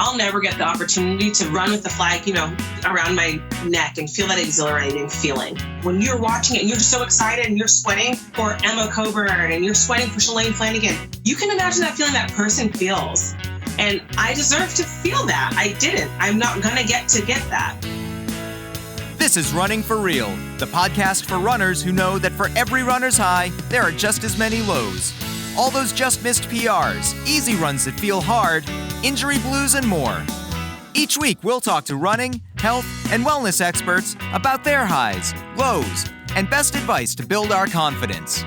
I'll never get the opportunity to run with the flag, around my neck and feel that exhilarating feeling. When you're watching it and you're so excited and you're sweating for Emma Coburn and you're sweating for Shalane Flanagan, you can imagine that feeling that person feels. And I deserve to feel that. I didn't. I'm not going to get that. This is Running for Real, the podcast for runners who know that for every runner's high, there are just as many lows. All those just missed PRs, easy runs that feel hard, injury blues, and more. Each week, we'll talk to running, health, and wellness experts about their highs, lows, and best advice to build our confidence.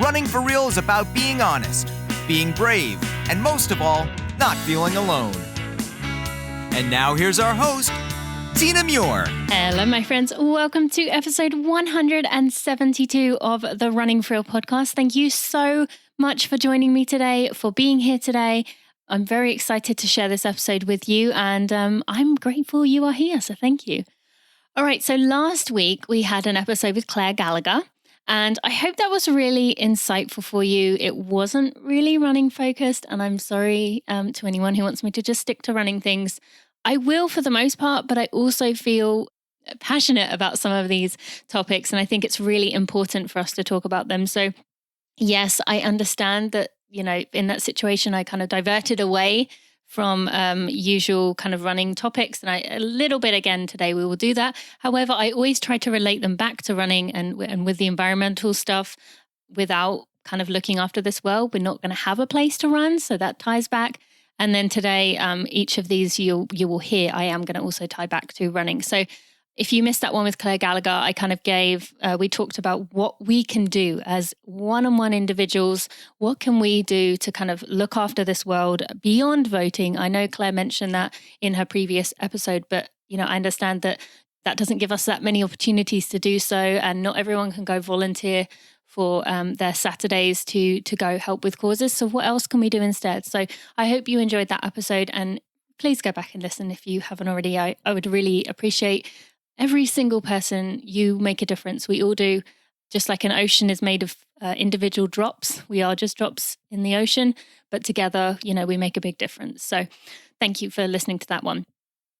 Running for Real is about being honest, being brave, and most of all, not feeling alone. And now here's our host, Tina Muir. Hello, my friends. Welcome to episode 172 of the Running for Real podcast. Thank you so much for joining me today, for being here today. I'm very excited to share this episode with you, and I'm grateful you are here, so thank you. All right, so last week we had an episode with Claire Gallagher, and I hope that was really insightful for you. It wasn't really running focused, and I'm sorry to anyone who wants me to just stick to running things. I will for the most part, but I also feel passionate about some of these topics, and I think it's really important for us to talk about them. So yes, I understand that, in that situation, I kind of diverted away from usual kind of running topics. And a little bit again today, we will do that. However, I always try to relate them back to running and with the environmental stuff without kind of looking after this world. We're not going to have a place to run. So that ties back. And then today, each of these you will hear, I am going to also tie back to running. So if you missed that one with Claire Gallagher, I kind of we talked about what we can do as one-on-one individuals. What can we do to kind of look after this world beyond voting? I know Claire mentioned that in her previous episode, but, I understand that doesn't give us that many opportunities to do so. And not everyone can go volunteer for their Saturdays to go help with causes. So what else can we do instead? So I hope you enjoyed that episode, and please go back and listen if you haven't already. I would really appreciate every single person. You make a difference. We all do. Just like an ocean is made of individual drops. We are just drops in the ocean, but together, we make a big difference. So thank you for listening to that one.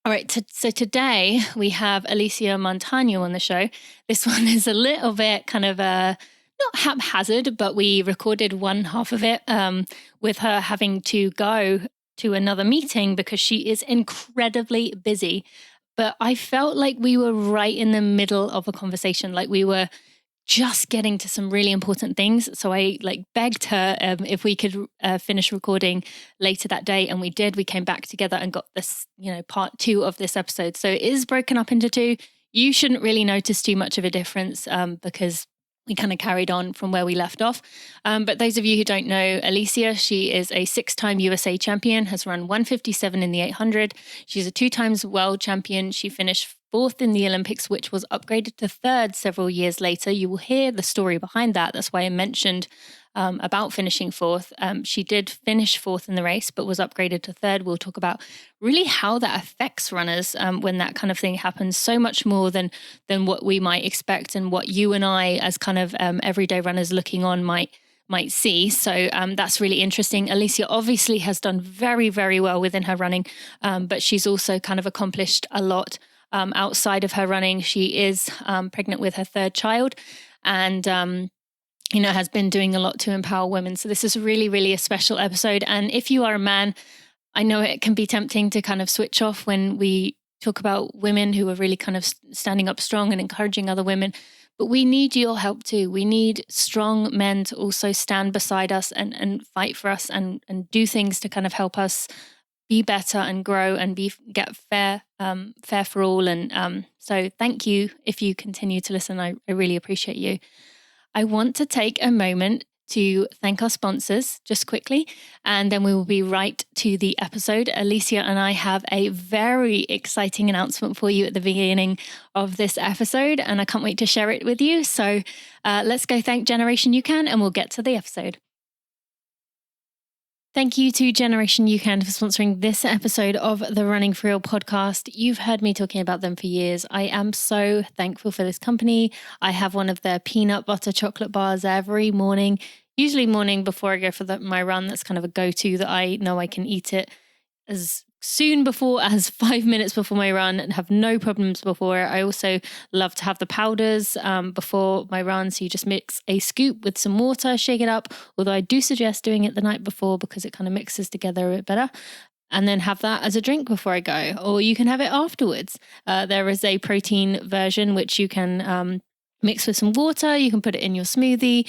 All right. So today we have Alysia Montaño on the show. This one is a little bit kind of not haphazard, but we recorded one half of it with her having to go to another meeting because she is incredibly busy. But I felt like we were right in the middle of a conversation, like we were just getting to some really important things. So I begged her if we could finish recording later that day. And we did. We came back together and got this, part 2 of this episode. So it is broken up into 2. You shouldn't really notice too much of a difference because we kind of carried on from where we left off. But those of you who don't know Alysia, she is a 6-time USA champion, has run 157 in the 800. She's a 2 times world champion. She finished 4th in the Olympics, which was upgraded to 3rd several years later. You will hear the story behind that. That's why I mentioned about finishing 4th. She did finish 4th in the race, but was upgraded to 3rd. We'll talk about really how that affects runners when that kind of thing happens, so much more than what we might expect and what you and I as kind of everyday runners looking on might see. So that's really interesting. Alysia obviously has done very, very well within her running, but she's also kind of accomplished a lot outside of her running. She is pregnant with her 3rd child and has been doing a lot to empower women. So this is really, really a special episode. And if you are a man, I know it can be tempting to kind of switch off when we talk about women who are really kind of standing up strong and encouraging other women. But we need your help too. We need strong men to also stand beside us and fight for us and do things to kind of help us be better and grow and get fair for all. And so thank you if you continue to listen. I really appreciate you. I want to take a moment to thank our sponsors just quickly, and then we will be right to the episode. Alysia and I have a very exciting announcement for you at the beginning of this episode, and I can't wait to share it with you. So let's go thank Generation UCAN, and we'll get to the episode. Thank you to Generation UCAN for sponsoring this episode of the Running for Real podcast. You've heard me talking about them for years. I am so thankful for this company. I have one of their peanut butter chocolate bars every morning, usually morning before I go for my run. That's kind of a go-to that I know I can eat it as soon before as 5 minutes before my run and have no problems before it. I also love to have the powders before my run. So you just mix a scoop with some water, shake it up. Although I do suggest doing it the night before because it kind of mixes together a bit better. And then have that as a drink before I go. Or you can have it afterwards. There is a protein version which you can mix with some water. You can put it in your smoothie.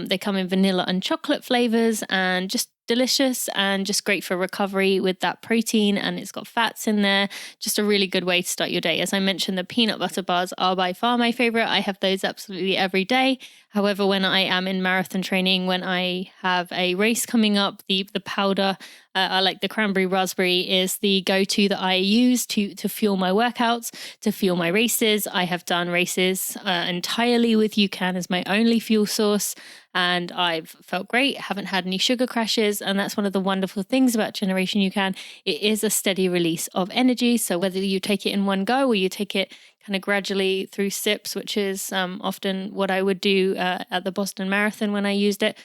They come in vanilla and chocolate flavors and just delicious and just great for recovery with that protein, and it's got fats in there. Just a really good way to start your day. As I mentioned, the peanut butter bars are by far my favorite. I have those absolutely every day. However, when I am in marathon training, when I have a race coming up, the powder, I like the cranberry raspberry, is the go-to that I use to fuel my workouts, to fuel my races. I have done races entirely with UCAN as my only fuel source, and I've felt great, haven't had any sugar crashes. And that's one of the wonderful things about Generation UCAN. It is a steady release of energy. So whether you take it in one go or you take it kind of gradually through sips, which is often what I would do at the Boston Marathon when I used it,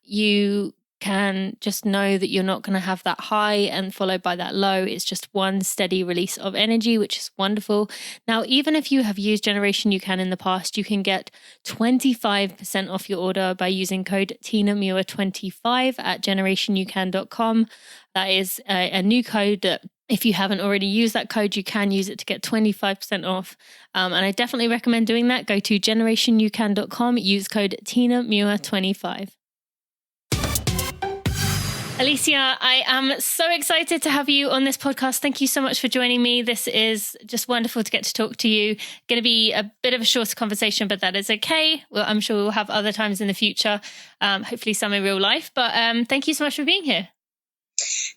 you can just know that you're not going to have that high and followed by that low. It's just one steady release of energy, which is wonderful. Now, even if you have used Generation UCAN in the past, you can get 25% off your order by using code TinaMuir25 at generationucan.com. That is a new code that if you haven't already used that code, you can use it to get 25% off. And I definitely recommend doing that. Go to generationucan.com, use code TinaMuir25. Alysia, I am so excited to have you on this podcast. Thank you so much for joining me. This is just wonderful to get to talk to you. Going to be a bit of a shorter conversation, but that is okay. Well, I'm sure we'll have other times in the future, hopefully some in real life. But thank you so much for being here.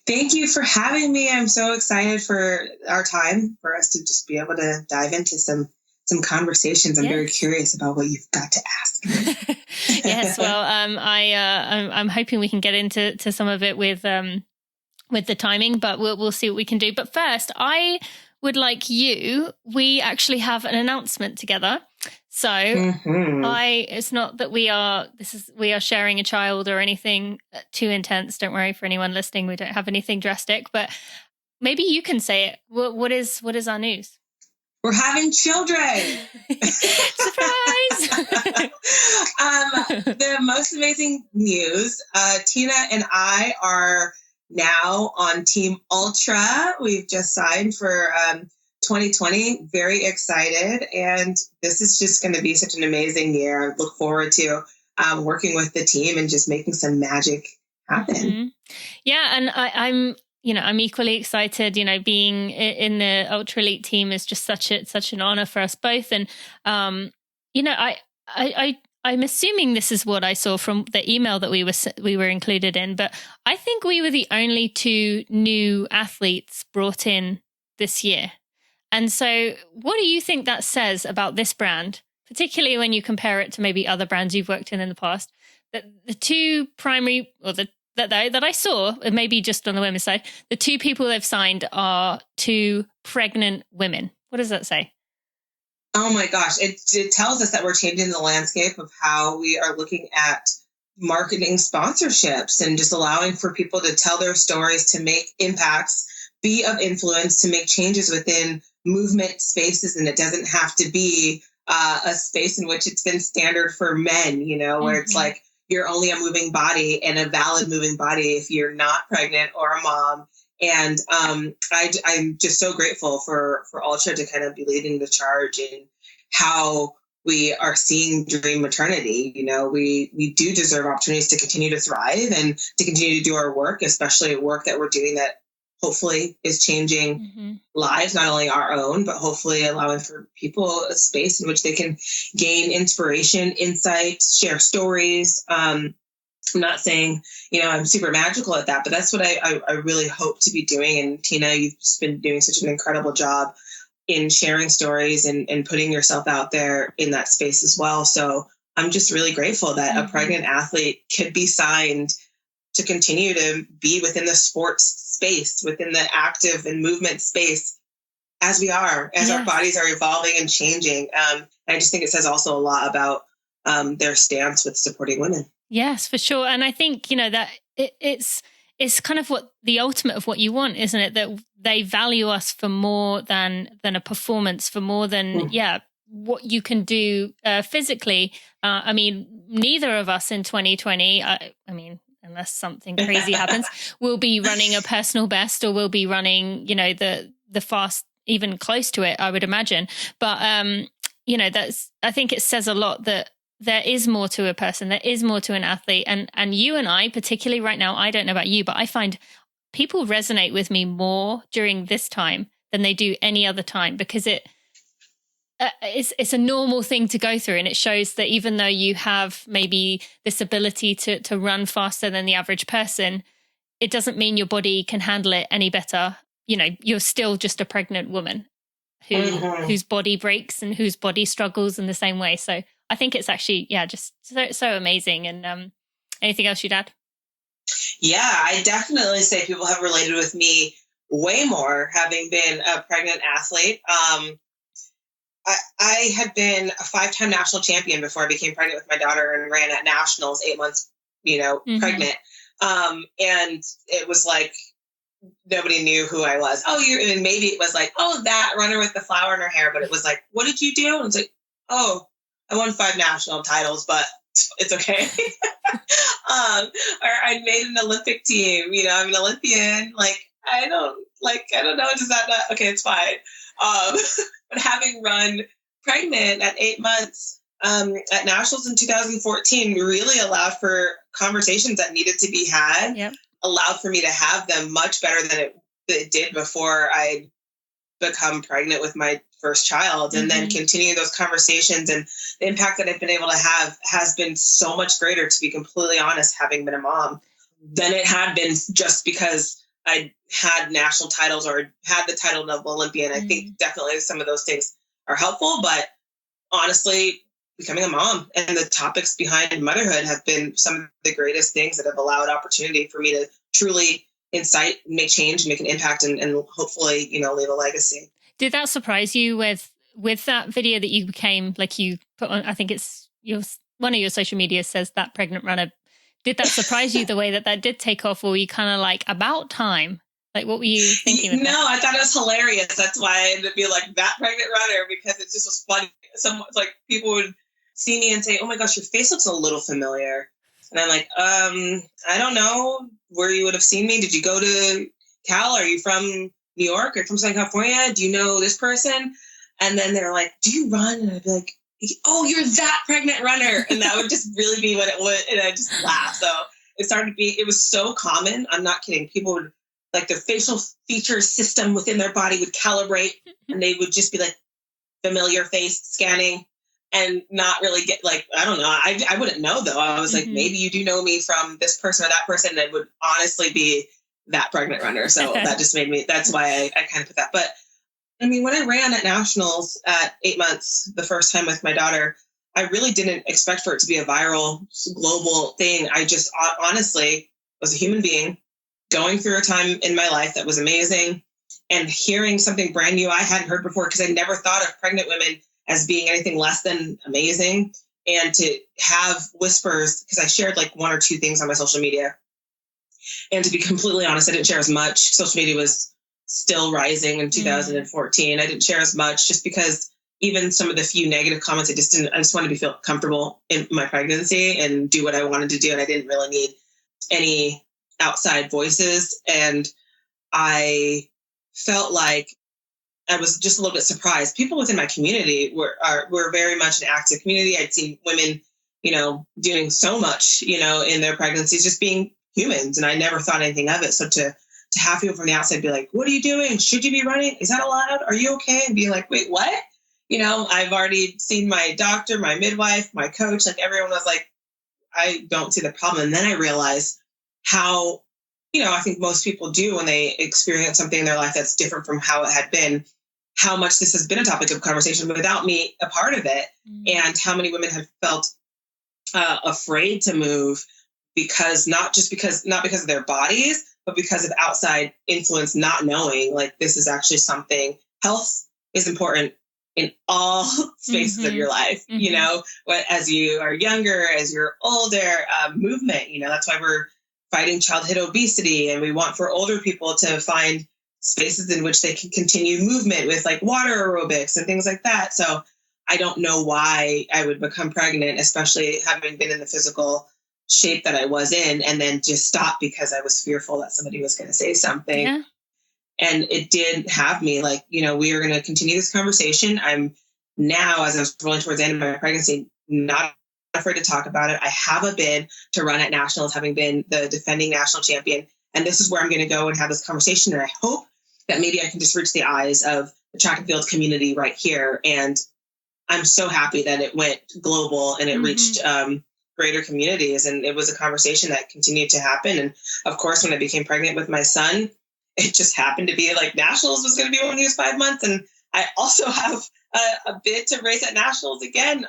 Thank you for having me. I'm so excited for our time, for us to just be able to dive into some conversations. I'm very curious about what you've got to ask me. Yes, well, I'm hoping we can get into some of it with the timing, but we'll see what we can do. But first, I would like we actually have an announcement together. So it's not that we are sharing a child or anything too intense. Don't worry for anyone listening. We don't have anything drastic, but maybe you can say it. What is our news? We're having children. Surprise! The most amazing news. Tina and I are now on Team Ultra. We've just signed for 2020. Very excited. And this is just going to be such an amazing year. I look forward to working with the team and just making some magic happen. Mm-hmm. Yeah. And I'm equally excited. Being in the Ultra Elite team is just such an honor for us both. And, I'm assuming this is what I saw from the email that we were included in, but I think we were the only two new athletes brought in this year. And so what do you think that says about this brand, particularly when you compare it to maybe other brands you've worked in the past, that the two primary, or that I saw, maybe just on the women's side, the two people they've signed are two pregnant women. What does that say? Oh my gosh. It tells us that we're changing the landscape of how we are looking at marketing sponsorships and just allowing for people to tell their stories, to make impacts, be of influence, to make changes within movement spaces. And it doesn't have to be a space in which it's been standard for men, where it's like, you're only a moving body and a valid moving body if you're not pregnant or a mom. And I'm just so grateful for Ultra to kind of be leading the charge in how we are seeing during maternity. We do deserve opportunities to continue to thrive and to continue to do our work, especially work that we're doing that hopefully is changing lives, not only our own, but hopefully allowing for people a space in which they can gain inspiration, insight, share stories. I'm not saying, I'm super magical at that, but that's what I really hope to be doing. And Tina, you've just been doing such an incredible job in sharing stories and putting yourself out there in that space as well. So I'm just really grateful that a pregnant athlete could be signed to continue to be within the sports space, within the active and movement space as we are, as our bodies are evolving and changing. I just think it says also a lot about their stance with supporting women. Yes, for sure. And I think, that it's it's kind of what the ultimate of what you want, isn't it? That they value us for more than a performance, for more than, what you can do physically. I mean, neither of us in 2020, I mean, unless something crazy happens, will be running a personal best, or will be running, you know, the fast, even close to it, I would imagine. But, you know, I think it says a lot that there is more to a person, there is more to an athlete. And you and I, particularly right now, I don't know about you, but I find people resonate with me more during this time than they do any other time, because it's a normal thing to go through. And it shows that even though you have maybe this ability to run faster than the average person, it doesn't mean your body can handle it any better. You know, you're still just a pregnant woman whose body breaks and whose body struggles in the same way. So I think it's actually, just so amazing. And anything else you'd add? Yeah, I definitely say people have related with me way more having been a pregnant athlete. I had been a 5-time national champion before I became pregnant with my daughter, and ran at nationals 8 months, pregnant. And it was like, nobody knew who I was. And maybe it was like, that runner with the flower in her hair. But it was like, what did you do? And it's like, I won 5 national titles, but it's okay. Or I made an Olympic team, I'm an Olympian. I don't know. Does that not, okay, it's fine. But having run pregnant at 8 months, at nationals in 2014 really allowed for conversations that needed to be had. Yep. Allowed for me to have them much better than it did before I'd become pregnant with my first child. And then continue those conversations, and the impact that I've been able to have has been so much greater, to be completely honest, having been a mom, than it had been just because I had national titles or had the title of Olympian. I think definitely some of those things are helpful, but honestly, becoming a mom and the topics behind motherhood have been some of the greatest things that have allowed opportunity for me to truly incite, make change, make an impact, and hopefully, leave a legacy. Did that surprise you with that video that you became, like you put on, I think it's one of your social media says that pregnant runner. Did that surprise you the way that did take off? Or were you kind of like, about time? Like, what were you thinking? No, I thought it was hilarious. That's why it'd be like, that pregnant runner, because it just was funny. People would see me and say, oh my gosh, your face looks a little familiar. And I'm like, I don't know where you would have seen me. Did you go to Cal? Are you from New York or from Southern California? Do you know this person? And then they're like, do you run? And I'd be like, oh, you're that pregnant runner. And that would just really be what it would. And I just laugh. So it was so common. I'm not kidding. People would, like, their facial feature system within their body would calibrate, and they would just be like, familiar face scanning, and not really get, like, I don't know. I wouldn't know, though. I was like, maybe you do know me from this person or that person. And it would honestly be that pregnant runner. So that just made me, that's why I kind of put that. But I mean, when I ran at nationals at 8 months, the first time with my daughter, I really didn't expect for it to be a viral global thing. I just honestly was a human being going through a time in my life that was amazing, and hearing something brand new I hadn't heard before, because I never thought of pregnant women as being anything less than amazing. And to have whispers, because I shared like 1 or 2 things on my social media. And to be completely honest, I didn't share as much. Social media was still rising in 2014. I didn't share as much just because even some of the few negative comments, I just wanted to feel comfortable in my pregnancy and do what I wanted to do. And I didn't really need any outside voices. And I felt like I was just a little bit surprised. People within my community were very much an active community. I'd seen women, doing so much, in their pregnancies, just being humans. And I never thought anything of it. So to have people from the outside be like, what are you doing? Should you be running? Is that allowed? Are you okay? And be like, wait, what? I've already seen my doctor, my midwife, my coach, like everyone was like, I don't see the problem. And then I realized how, I think most people do when they experience something in their life that's different from how it had been, how much this has been a topic of conversation without me a part of it, and how many women have felt afraid to move not because of their bodies, but because of outside influence, not knowing like this is actually something. Health is important in all spaces of your life, as you are younger, as you're older, movement, that's why we're fighting childhood obesity, and we want for older people to find spaces in which they can continue movement with like water aerobics and things like that. So I don't know why I would become pregnant, especially having been in the physical shape that I was in, and then just stop because I was fearful that somebody was going to say something. Yeah. And it did have me like, we are going to continue this conversation. I'm now, as I was rolling towards the end of my pregnancy, not afraid to talk about it. I have a bid to run at nationals, having been the defending national champion. And this is where I'm going to go and have this conversation. And I hope that maybe I can just reach the eyes of the track and field community right here. And I'm so happy that it went global and it reached greater communities. And it was a conversation that continued to happen. And of course, when I became pregnant with my son, it just happened to be like nationals was going to be when he was 5 months. And I also have a bid to race at nationals again.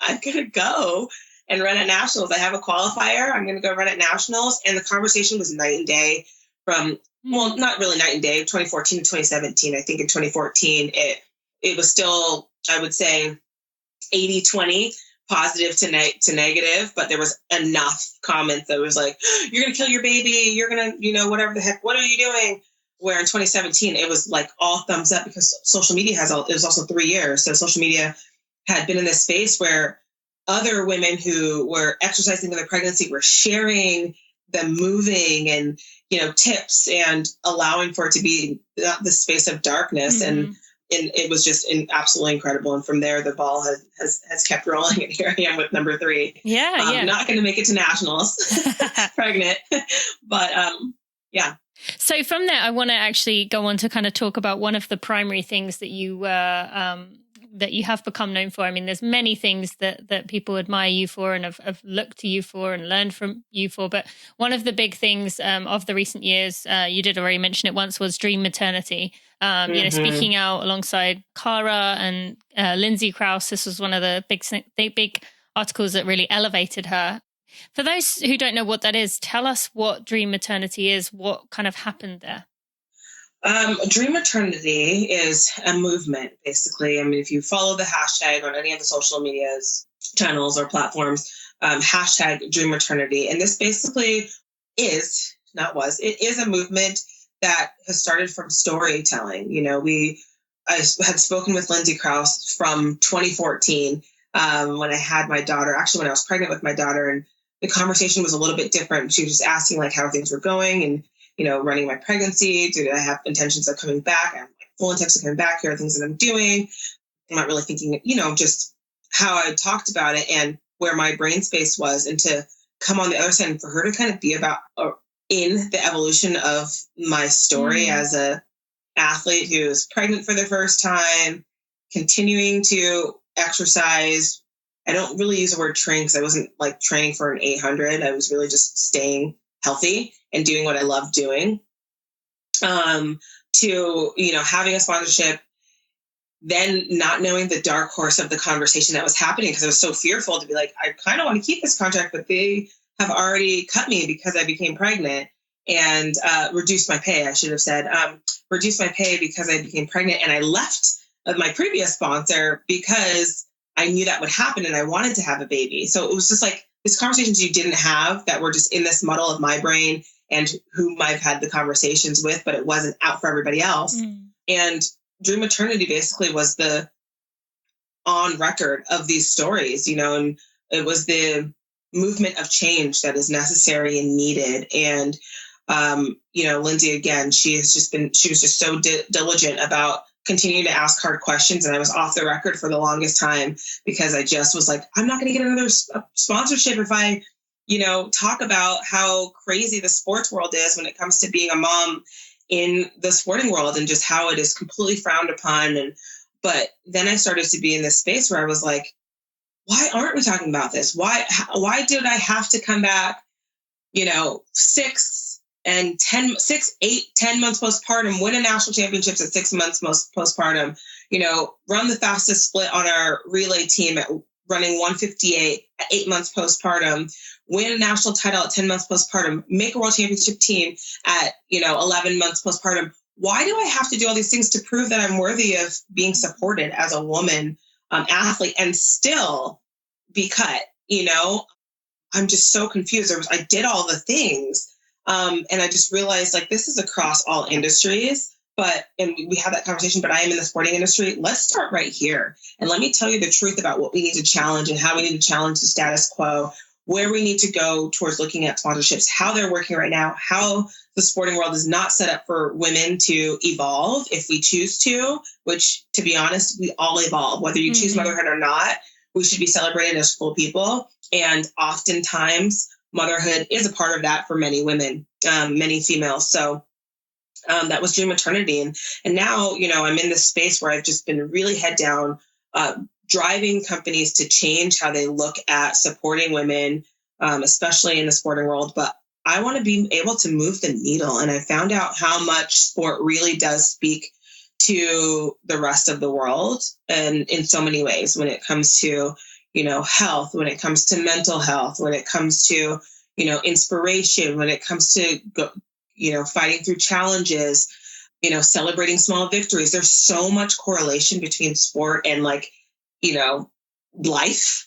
I'm going to go and run at nationals. I have a qualifier. I'm going to go run at nationals. And the conversation was night and day from, well, not really night and day, 2014 to 2017. I think in 2014, it was still, I would say, 80-20 positive to negative, but there was enough comments that was like, you're going to kill your baby. You're going to, whatever the heck, what are you doing? Where in 2017, it was like all thumbs up because social media it was also 3 years. So social media had been in this space where other women who were exercising in their pregnancy were sharing them moving and, tips and allowing for it to be not the space of darkness. And it was just absolutely incredible. And from there, the ball has kept rolling. And here I am with number 3. Yeah. Not going to make it to nationals pregnant, but yeah. So from there, I want to actually go on to kind of talk about one of the primary things that you that you have become known for. I mean, there's many things that people admire you for and have looked to you for and learned from you for. But one of the big things of the recent years, you did already mention it once, was dream maternity. Speaking out alongside Cara and Lindsay Krause. This was one of the big articles that really elevated her. For those who don't know what that is, tell us what dream maternity is. What kind of happened there? Dream maternity is a movement, basically. I mean, if you follow the hashtag on any of the social medias, channels or platforms, hashtag dream maternity. And this basically it is a movement that has started from storytelling. I had spoken with Lindsay Krause from 2014 when I had my daughter, actually when I was pregnant with my daughter, and the conversation was a little bit different. She was just asking like how things were going and, running my pregnancy. Do I have intentions of coming back? I have full intentions of coming back. Here are things that I'm doing. I'm not really thinking, just how I talked about it and where my brain space was, and to come on the other side and for her to kind of be about in the evolution of my story as a athlete who was pregnant for the first time, continuing to exercise. I don't really use the word train because I wasn't like training for an 800. I was really just staying healthy and doing what I love doing. To, having a sponsorship, then not knowing the dark horse of the conversation that was happening because I was so fearful to be like, I kind of want to keep this contract, but they have already cut me because I became pregnant, and reduced my pay. I should have said, reduced my pay because I became pregnant, and I left my previous sponsor because I knew that would happen and I wanted to have a baby. So it was just like these conversations you didn't have that were just in this muddle of my brain and whom I've had the conversations with, but it wasn't out for everybody else. And Dream Maternity basically was the on record of these stories, and it was the movement of change that is necessary and needed. And, Lindsay, again, she was just so diligent about continuing to ask hard questions. And I was off the record for the longest time because I just was like, I'm not going to get another sponsorship if I, talk about how crazy the sports world is when it comes to being a mom in the sporting world and just how it is completely frowned upon. But then I started to be in this space where I was like, why aren't we talking about this? Why did I have to come back, 6, 8, 10 months postpartum, win a national championships at 6 months postpartum, run the fastest split on our relay team at running 1:58 at 8 months postpartum, win a national title at 10 months postpartum, make a world championship team at, 11 months postpartum. Why do I have to do all these things to prove that I'm worthy of being supported as a woman athlete and still be cut? I'm just so confused. I did all the things. And I just realized like, this is across all industries, and we had that conversation, but I am in the sporting industry. Let's start right here. And let me tell you the truth about what we need to challenge and how we need to challenge the status quo, where we need to go towards looking at sponsorships, how they're working right now, how the sporting world is not set up for women to evolve if we choose to, which, to be honest, we all evolve. Whether you choose motherhood or not, we should be celebrated as full people. And oftentimes, motherhood is a part of that for many women, many females. So that was Dream Maternity. And now, I'm in this space where I've just been really head down, driving companies to change how they look at supporting women, especially in the sporting world. But I want to be able to move the needle. And I found out how much sport really does speak to the rest of the world, and in so many ways, when it comes to, health, when it comes to mental health, when it comes to, inspiration, when it comes to, fighting through challenges, celebrating small victories. There's so much correlation between sport and life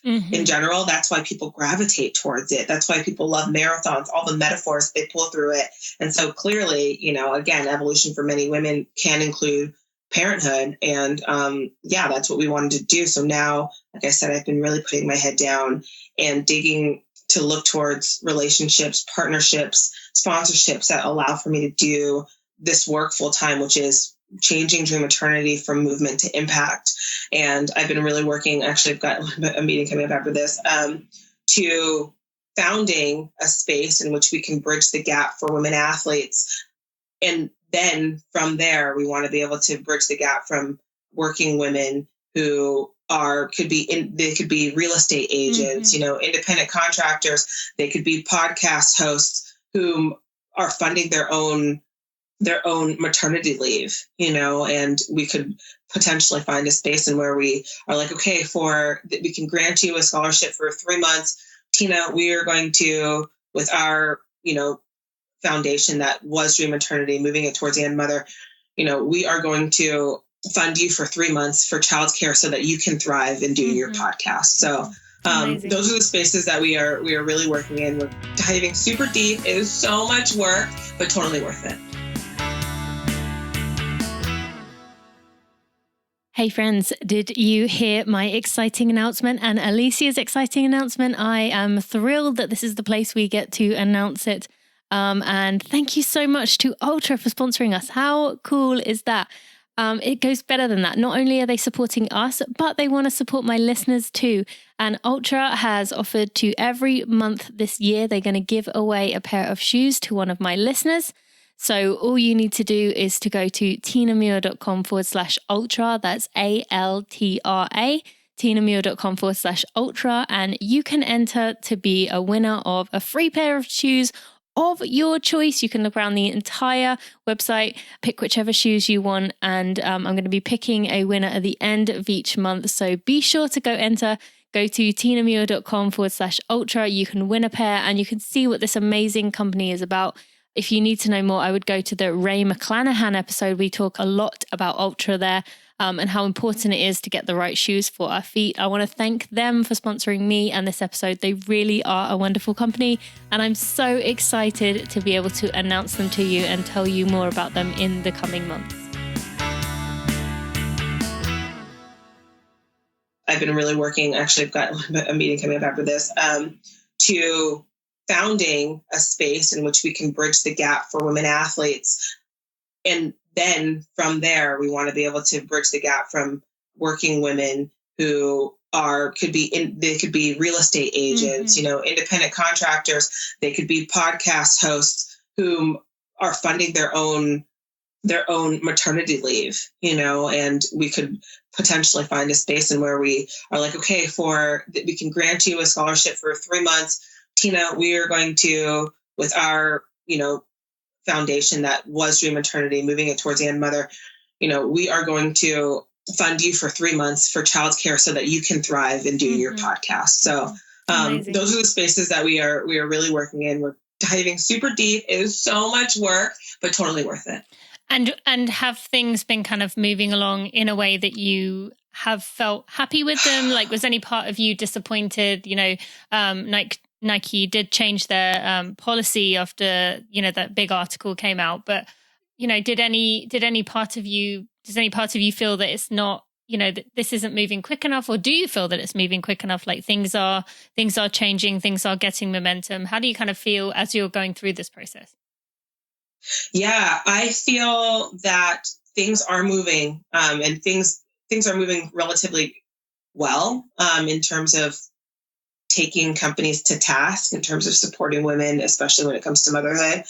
in general. That's why people gravitate towards it. That's why people love marathons, all the metaphors they pull through it. And so clearly, again, evolution for many women can include parenthood. And that's what we wanted to do. So now, like I said, I've been really putting my head down and digging to look towards relationships, partnerships, sponsorships that allow for me to do this work full time, which is changing Dream Maternity from movement to impact. And I've been really working, actually, I've got a meeting coming up after this, to founding a space in which we can bridge the gap for women athletes. And then from there, we want to be able to bridge the gap from working women who could be real estate agents, independent contractors. They could be podcast hosts who are funding their own maternity leave, and we could potentially find a space in where we are like, okay, we can grant you a scholarship for 3 months. Tina, we are going to, with our, foundation that was Dream Maternity, moving it towards the end mother, we are going to fund you for 3 months for childcare so that you can thrive in doing your podcast. So those are the spaces that we are really working in. We're diving super deep. It is so much work, but totally worth it. Hey friends, did you hear my exciting announcement and Alysia's exciting announcement? I am thrilled that this is the place we get to announce it. And thank you so much to Ultra for sponsoring us. How cool is that? It goes better than that. Not only are they supporting us, but they want to support my listeners too. And Ultra has offered to every month this year, they're going to give away a pair of shoes to one of my listeners. So all you need to do is to go to tinamuir.com/ultra. That's ALTRA, tinamuir.com/ultra. And you can enter to be a winner of a free pair of shoes of your choice. You can look around the entire website, pick whichever shoes you want. And I'm going to be picking a winner at the end of each month. So be sure to go enter. Go to tinamuir.com/ultra. You can win a pair and you can see what this amazing company is about. If you need to know more, I would go to the Ray McClanahan episode. We talk a lot about Ultra there and how important it is to get the right shoes for our feet. I want to thank them for sponsoring me and this episode. They really are a wonderful company, and I'm so excited to be able to announce them to you and tell you more about them in the coming months. I've been really working, actually, I've got a meeting coming up after this, to founding a space in which we can bridge the gap for women athletes. And then from there, we want to be able to bridge the gap from working women who could be real estate agents, independent contractors. They could be podcast hosts who are funding their own maternity leave, and we could potentially find a space in where we are like, okay, we can grant you a scholarship for 3 months. Tina, we are going to, with our, foundation that was Dream Maternity, moving it towards the end mother, we are going to fund you for 3 months for childcare so that you can thrive in doing your podcast. So those are the spaces that we are really working in. We're diving super deep. It is so much work, but totally worth it. And have things been kind of moving along in a way that you have felt happy with them? Like, was any part of you disappointed? Nike did change their policy after, that big article came out. But, does any part of you feel that it's not, that this isn't moving quick enough? Or do you feel that it's moving quick enough? Like things are changing, things are getting momentum. How do you kind of feel as you're going through this process? Yeah, I feel that things are moving, and things are moving relatively well, in terms of taking companies to task, in terms of supporting women, especially when it comes to motherhood.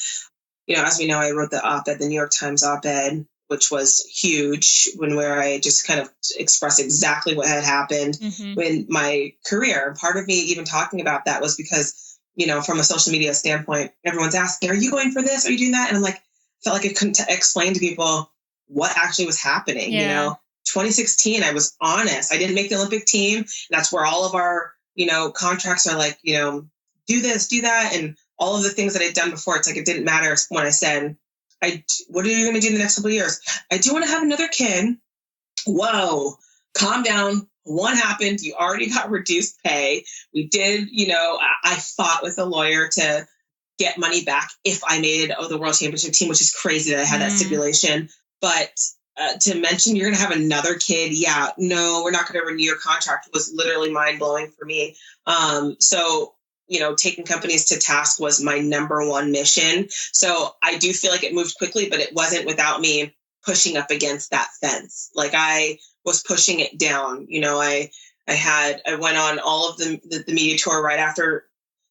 As we know, I wrote the op-ed, the New York Times op-ed, which was huge, where I just kind of expressed exactly what had happened in my career. Part of me even talking about that was because, from a social media standpoint, everyone's asking, are you going for this? Are you doing that? And I'm like, felt like I couldn't explain to people what actually was happening. 2016, I was honest. I didn't make the Olympic team. That's where all of our, contracts are like, do this, do that. And all of the things that I'd done before, it's like, it didn't matter when I said, what are you going to do in the next couple of years? I do want to have another kid. Whoa, calm down. One happened. You already got reduced pay. We did, I fought with a lawyer to get money back if I made the world championship team, which is crazy that I had that stipulation. But to mention you're going to have another kid. Yeah, no, we're not going to renew your contract. It was literally mind blowing for me. So, taking companies to task was my number one mission. So I do feel like it moved quickly, but it wasn't without me pushing up against that fence. Like I was pushing it down. I went on all of the media tour right after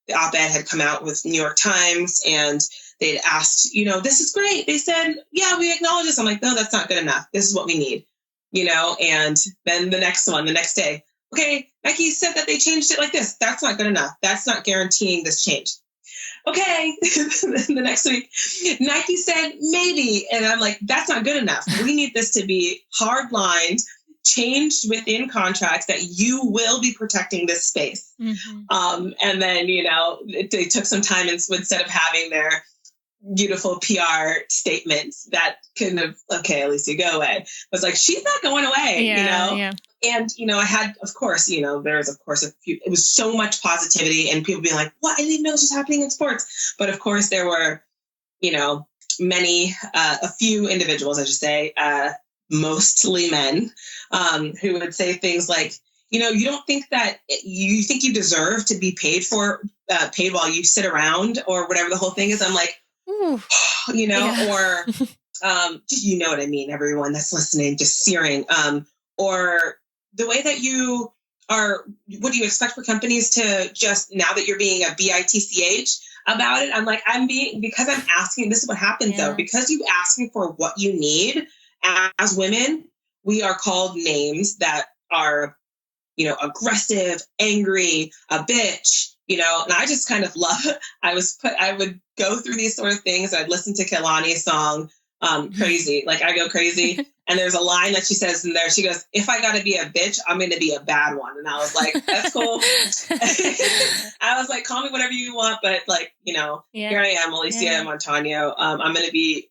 the op-ed had come out with New York Times, and they'd asked, this is great. They said, yeah, we acknowledge this. I'm like, no, that's not good enough. This is what we need, and then the next day, okay, Nike said that they changed it like this. That's not good enough. That's not guaranteeing this change. Okay. The next week, Nike said maybe. And I'm like, that's not good enough. We need this to be hard-lined, changed within contracts that you will be protecting this space. And then, they took some time, and instead of having their beautiful PR statements that kind of, okay, Alysia, go away. I was like, she's not going away, Yeah. And, I had, of course, there's, of course, it was so much positivity and people being like, what? I didn't even know this was happening in sports. But of course there were, many, a few individuals, I should say, mostly men, who would say things like, you don't think that you think you deserve to be paid while you sit around or whatever the whole thing is. I'm like, or just, what I mean, everyone that's listening, just searing, or the way that you are, what do you expect for companies to just, now that you're being a bitch about it? I'm like, because I'm asking, this is what happens though, because you asking for what you need as women, we are called names that are, aggressive, angry, a bitch, and I just kind of love, I would go through these sort of things. I'd listen to Kehlani's song, Crazy. Like I go crazy. And there's a line that she says in there. She goes, if I got to be a bitch, I'm going to be a bad one. And I was like, that's cool. I was like, call me whatever you want. But like, here I am, Alysia Montaño. I'm going to be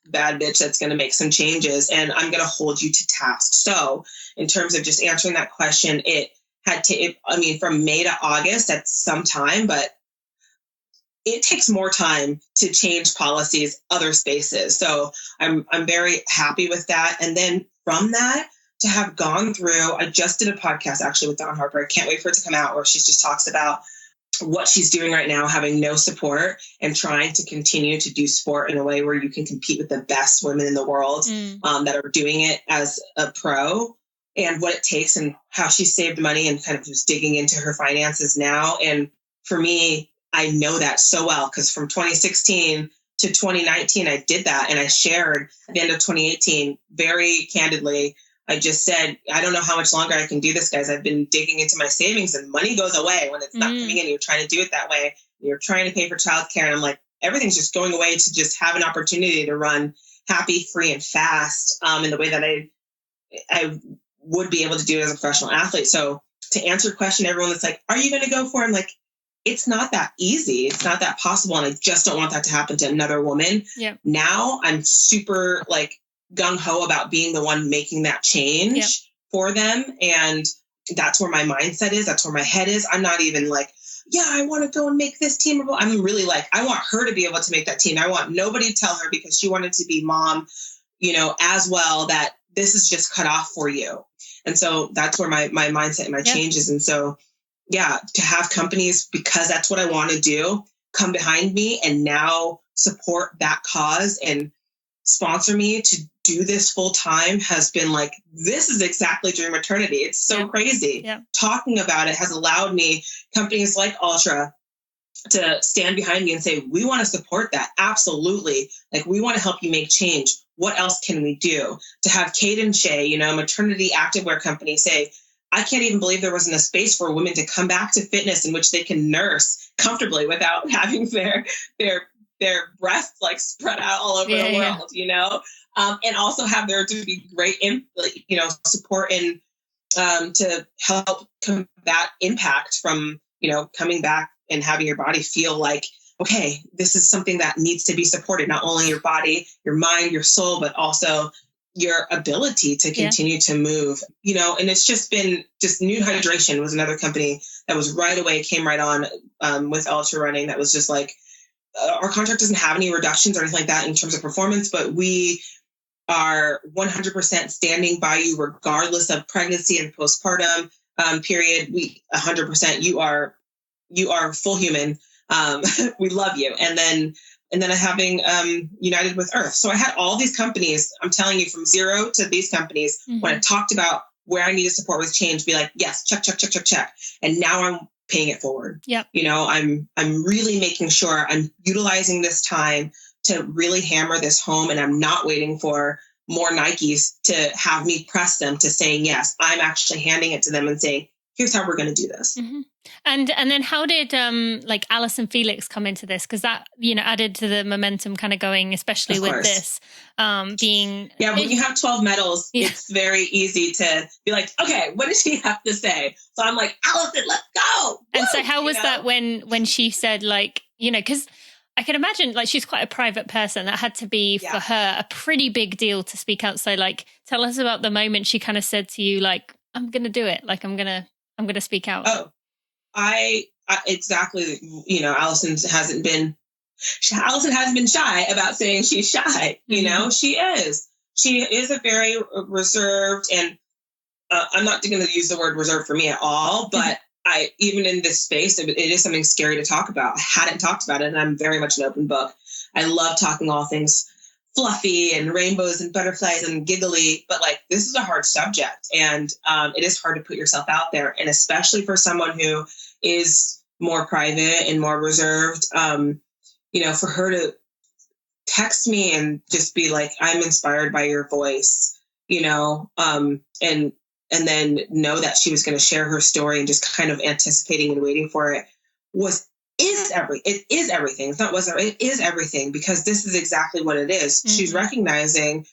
bad bitch that's going to make some changes, and I'm going to hold you to task. So in terms of just answering that question, it had to, from May to August, that's some time, but it takes more time to change policies, other spaces. So I'm very happy with that. And then from that, to have gone through, I just did a podcast actually with Dawn Harper. I can't wait for it to come out, where she just talks about what she's doing right now, having no support and trying to continue to do sport in a way where you can compete with the best women in the world that are doing it as a pro, and what it takes and how she saved money and kind of just digging into her finances now. And for me, I know that so well, because from 2016 to 2019, I did that. And I shared at the end of 2018, very candidly, I just said, I don't know how much longer I can do this, guys. I've been digging into my savings, and money goes away when it's not coming in. You're trying to do it that way. You're trying to pay for childcare. And I'm like, everything's just going away to just have an opportunity to run happy, free, and fast in the way that I would be able to do it as a professional athlete. So to answer your question, everyone that's like, are you going to go for it? I'm like, it's not that easy. It's not that possible. And I just don't want that to happen to another woman. Yeah. Now I'm super gung-ho about being the one making that change for them. And that's where my mindset is. That's where my head is. I'm not even yeah, I want to go and make this team. I'm really like, I want her to be able to make that team. I want nobody to tell her because she wanted to be mom, as well, that this is just cut off for you. And so that's where my mindset and my changes. And so, yeah, to have companies, because that's what I want to do, come behind me and now support that cause and sponsor me to do this full time has been like, this is exactly during maternity. It's so crazy. Yeah. Talking about it has allowed me, companies like Ultra, to stand behind me and say, we want to support that. Absolutely. Like, we want to help you make change. What else can we do? To have Kate and Shay, maternity activewear company, say, I can't even believe there wasn't a space for women to come back to fitness in which they can nurse comfortably without having their breasts like spread out all over the world, and also have there to be great, support and to help combat impact from, coming back and having your body feel like, okay, this is something that needs to be supported, not only your body, your mind, your soul, but also your ability to continue to move, and it's just been Nude Hydration was another company that was right away, came right on with Ultra Running. That was just like, our contract doesn't have any reductions or anything like that in terms of performance, but we are 100% standing by you regardless of pregnancy and postpartum period. We 100%, you are full human. We love you. And then having United with Earth. So I had all these companies, I'm telling you, from zero to these companies, when I talked about where I needed support with change, be like, yes, check. And now I'm paying it forward. Yep. I'm really making sure I'm utilizing this time to really hammer this home, and I'm not waiting for more Nikes to have me press them to saying, yes, I'm actually handing it to them and saying, here's how we're going to do this. Mm-hmm. And then how did like Alice and Felix come into this? Because that, added to the momentum kind of going, especially with this being... Yeah, when you have 12 medals, it's very easy to be like, okay, what does she have to say? So I'm like, Allison, let's go. And so how was that when she said like, because I can imagine like she's quite a private person. That had to be for her a pretty big deal to speak out. So like, tell us about the moment she kind of said to you, like, I'm going to do it. Like, I'm going to speak out. Oh, I exactly, Allison hasn't been shy about saying she's shy. She is a very reserved, and I'm not going to use the word reserved for me at all, but even in this space, it is something scary to talk about. I hadn't talked about it, and I'm very much an open book. I love talking all things fluffy and rainbows and butterflies and giggly, but like, this is a hard subject, and it is hard to put yourself out there. And especially for someone who is more private and more reserved, for her to text me and just be like, I'm inspired by your voice, and then know that she was going to share her story and just kind of anticipating and waiting for it it is everything. It's not wasn't, it is everything, because this is exactly what it is. Mm-hmm. She's recognizing,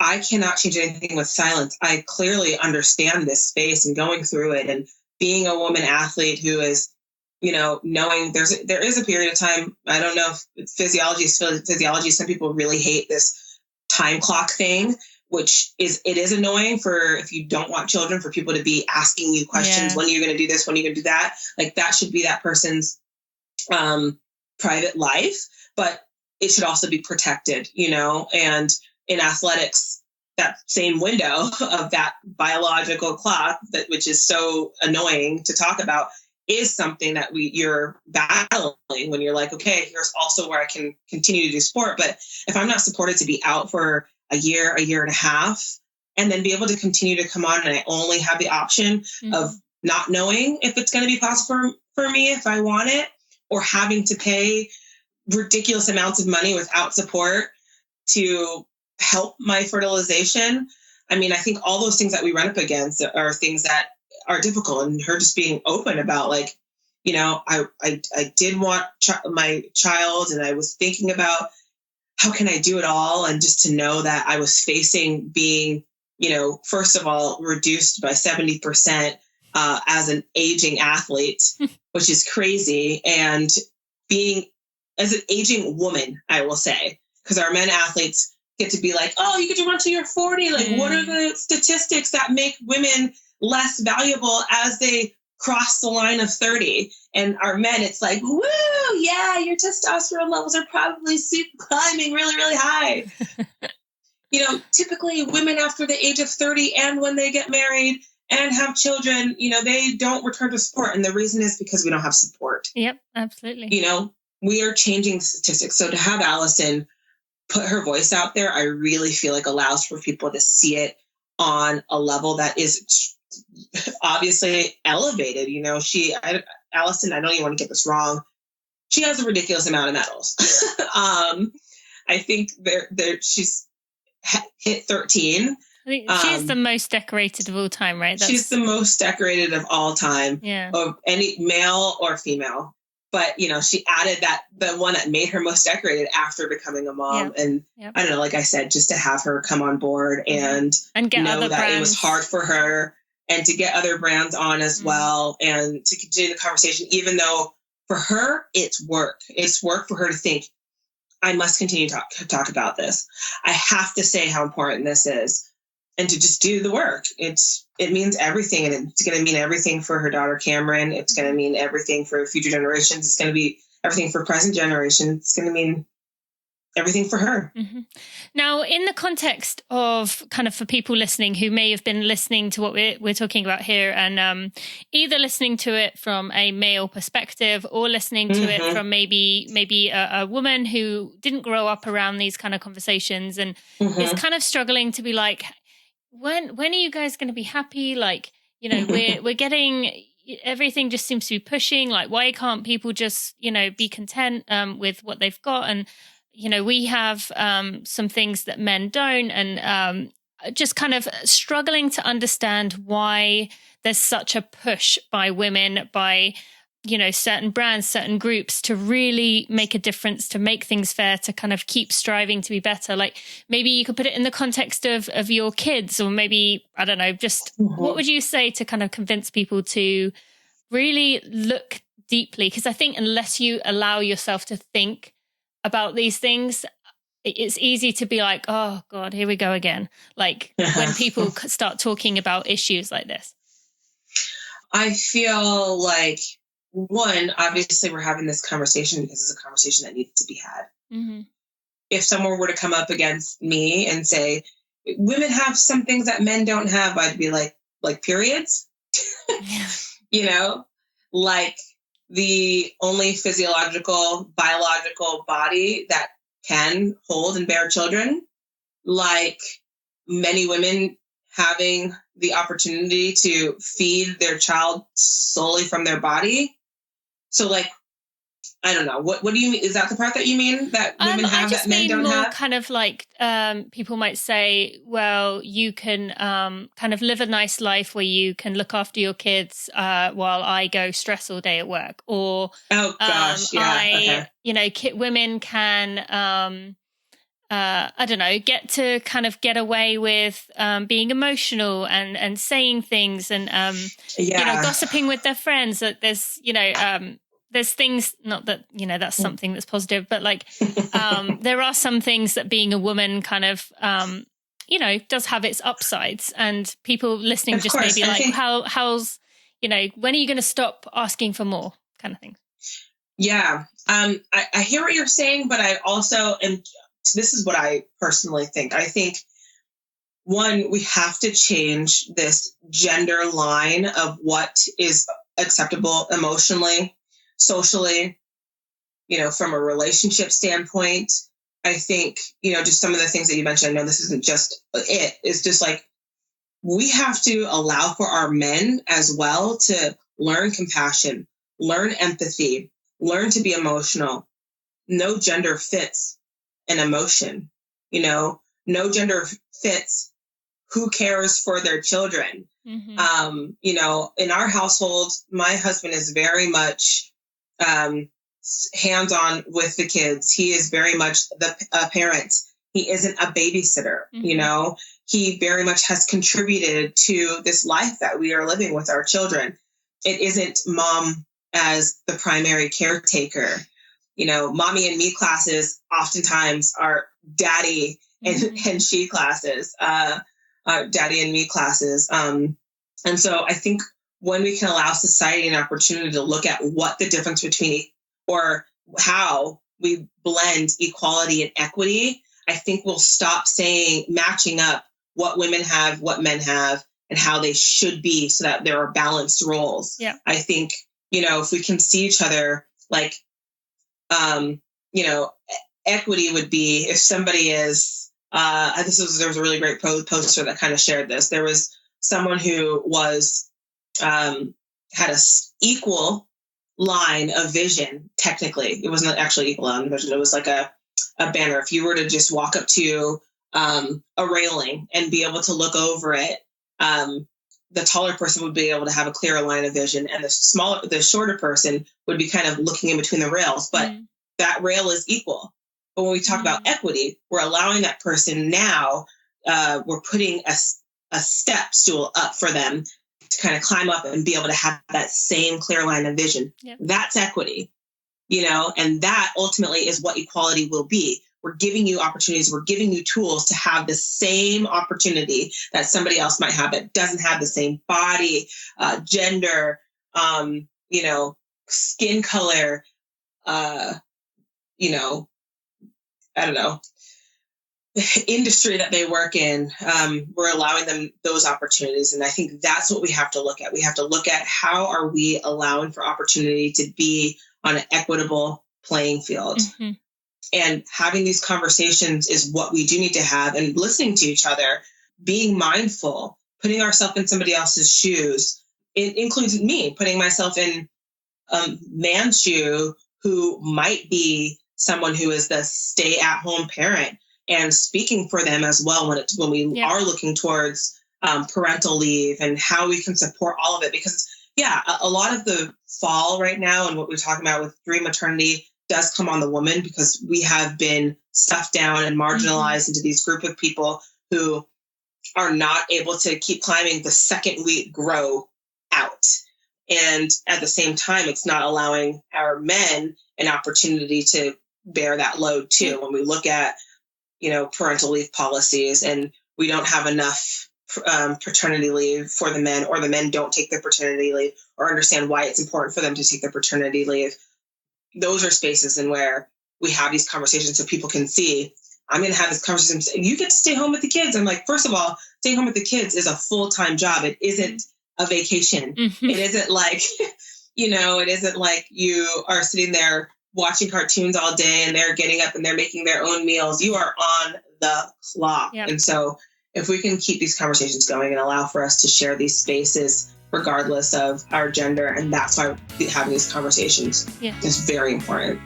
I cannot change anything with silence. I clearly understand this space and going through it, and being a woman athlete who is, knowing there is a period of time. I don't know if physiology. Some people really hate this time clock thing, which is annoying if you don't want children, for people to be asking you questions. When are you going to do this? When are you going to do that? Like, that should be that person's private life, but it should also be protected, and in athletics, that same window of that biological clock, which is so annoying to talk about, is something that you're battling when you're like, okay, here's also where I can continue to do sport. But if I'm not supported to be out for a year and a half, and then be able to continue to come on, and I only have the option of not knowing if it's going to be possible for me if I want it, or having to pay ridiculous amounts of money without support to help my fertilization. I mean, I think all those things that we run up against are things that are difficult, and her just being open about like, I did want my child, and I was thinking about how can I do it all? And just to know that I was facing being, first of all, reduced by 70% as an aging athlete, which is crazy. And being as an aging woman, I will say, because our men athletes get to be like, oh, you get to run till you're 40. Like, what are the statistics that make women less valuable as they cross the line of 30. And our men, it's like, woo, yeah, your testosterone levels are probably climbing really, really high. Typically women after the age of 30 and when they get married and have children, they don't return to sport. And the reason is because we don't have support. Yep, absolutely. We are changing statistics. So to have Allison put her voice out there, I really feel like allows for people to see it on a level that is obviously elevated. Allison, I don't even want to get this wrong. She has a ridiculous amount of medals. I think she's hit 13. I think she's the most decorated of all time, right? She's the most decorated of all time, of any male or female. But, she added the one that made her most decorated after becoming a mom. Yeah. And I don't know, like I said, just to have her come on board and get know other that brands. It was hard for her and to get other brands on as well and to continue the conversation, even though for her, it's work. It's work for her to think, I must continue to talk about this. I have to say how important this is and to just do the work. It means everything, and it's going to mean everything for her daughter, Cameron. It's going to mean everything for future generations. It's going to be everything for present generations. It's going to mean everything for her. Mm-hmm. Now, in the context of kind of for people listening who may have been listening to what we're talking about here and either listening to it from a male perspective or listening to it from maybe a woman who didn't grow up around these kind of conversations and is kind of struggling to be like, when are you guys going to be happy? Like, we're getting, everything just seems to be pushing. Like, why can't people just, be content with what they've got? And, we have some things that men don't, and just kind of struggling to understand why there's such a push by women, by, certain brands, certain groups to really make a difference, to make things fair, to kind of keep striving to be better. Like maybe you could put it in the context of your kids, or maybe, I don't know, just what would you say to kind of convince people to really look deeply? Because I think unless you allow yourself to think about these things, it's easy to be like, oh God, here we go again. Like when people start talking about issues like this. I feel like, one, obviously we're having this conversation because it's a conversation that needs to be had. Mm-hmm. If someone were to come up against me and say, women have some things that men don't have, I'd be like periods, like the only physiological, biological body that can hold and bear children, like many women having the opportunity to feed their child solely from their body. So like, I don't know. What do you mean? Is that the part that you mean that women have that men don't have? I just mean more kind of like people might say, well, you can kind of live a nice life where you can look after your kids while I go stress all day at work. Or women can I don't know, get away with being emotional and saying things and gossiping with their friends. That there's things, not that that's something that's positive, but like there are some things that being a woman kind of does have its upsides, and people listening just maybe like, how's when are you going to stop asking for more, kind of thing. Yeah, I hear what you're saying, but I also am. This is what I personally think. I think, one, we have to change this gender line of what is acceptable emotionally, socially, from a relationship standpoint. I think, just some of the things that you mentioned, I know this isn't just it. It's just like, we have to allow for our men as well to learn compassion, learn empathy, learn to be emotional. No gender fits an emotion, no gender fits who cares for their children. Mm-hmm. In our household, my husband is very much hands-on with the kids. He is very much a parent. He isn't a babysitter. Mm-hmm. He very much has contributed to this life that we are living with our children. It isn't mom as the primary caretaker. Mommy and me classes oftentimes are daddy and she classes, daddy and me classes. And so I think when we can allow society an opportunity to look at what the difference between or how we blend equality and equity, I think we'll stop matching up what women have, what men have, and how they should be so that there are balanced roles. Yeah. I think, if we can see each other, like, equity would be if somebody is, there was a really great poster that kind of shared this. There was someone who was, had a equal line of vision. Technically, it wasn't actually equal line of vision. It was like a banner. If you were to just walk up to a railing and be able to look over it, the taller person would be able to have a clearer line of vision, and the shorter person would be kind of looking in between the rails. But that rail is equal. But when we talk about equity, we're allowing that person now. We're putting a step stool up for them to kind of climb up and be able to have that same clear line of vision. Yep. That's equity, and that ultimately is what equality will be. We're giving you opportunities. We're giving you tools to have the same opportunity that somebody else might have that doesn't have the same body, gender, skin color, I don't know, industry that they work in. We're allowing them those opportunities. And I think that's what we have to look at. We have to look at how are we allowing for opportunity to be on an equitable playing field. Mm-hmm. And having these conversations is what we do need to have, and listening to each other, being mindful, putting ourselves in somebody else's shoes. It includes me putting myself in a man's shoe who might be someone who is the stay-at-home parent, and speaking for them as well when we are looking towards parental leave and how we can support all of it. Because, a lot of the fall right now and what we're talking about with dream maternity does come on the woman, because we have been stuffed down and marginalized into these group of people who are not able to keep climbing the second we grow out. And at the same time, it's not allowing our men an opportunity to bear that load too. When we look at, parental leave policies, and we don't have enough paternity leave for the men, or the men don't take their paternity leave or understand why it's important for them to take their paternity leave. Those are spaces in where we have these conversations so people can see, I'm going to have this conversation. You get to stay home with the kids. I'm like, first of all, staying home with the kids is a full-time job. It isn't a vacation. Mm-hmm. It isn't like, it isn't like you are sitting there watching cartoons all day and they're getting up and they're making their own meals. You are on the clock. Yep. And so if we can keep these conversations going and allow for us to share these spaces regardless of our gender, and that's why having these conversations is very important.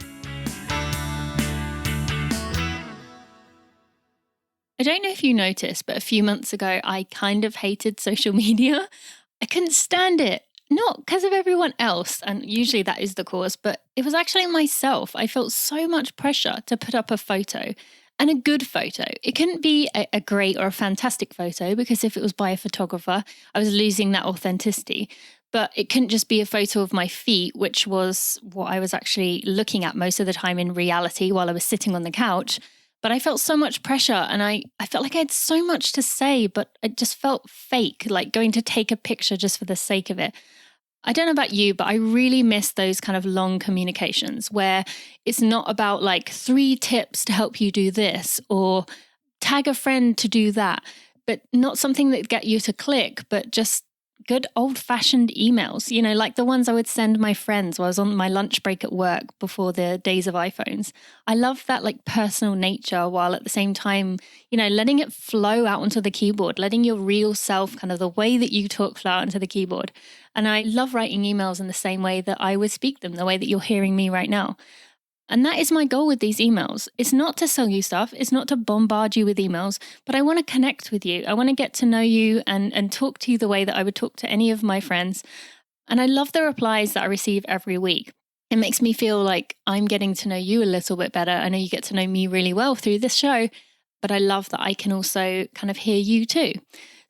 I don't know if you noticed, but a few months ago, I kind of hated social media. I couldn't stand it. Not because of everyone else, and usually that is the cause, but it was actually myself. I felt so much pressure to put up a photo, and a good photo. It couldn't be a great or a fantastic photo, because if it was by a photographer, I was losing that authenticity. But it couldn't just be a photo of my feet, which was what I was actually looking at most of the time in reality while I was sitting on the couch. But I felt so much pressure, and I felt like I had so much to say, but it just felt fake, like going to take a picture just for the sake of it. I don't know about you, but I really miss those kind of long communications where it's not about like 3 tips to help you do this or tag a friend to do that, but not something that get you to click, but just good old-fashioned emails, like the ones I would send my friends while I was on my lunch break at work before the days of iPhones. I love that like personal nature, while at the same time, letting it flow out onto the keyboard, letting your real self, kind of the way that you talk, flow out onto the keyboard. And I love writing emails in the same way that I would speak them, the way that you're hearing me right now. And that is my goal with these emails. It's not to sell you stuff. It's not to bombard you with emails, but I want to connect with you. I want to get to know you and talk to you the way that I would talk to any of my friends. And I love the replies that I receive every week. It makes me feel like I'm getting to know you a little bit better. I know you get to know me really well through this show, but I love that I can also kind of hear you too.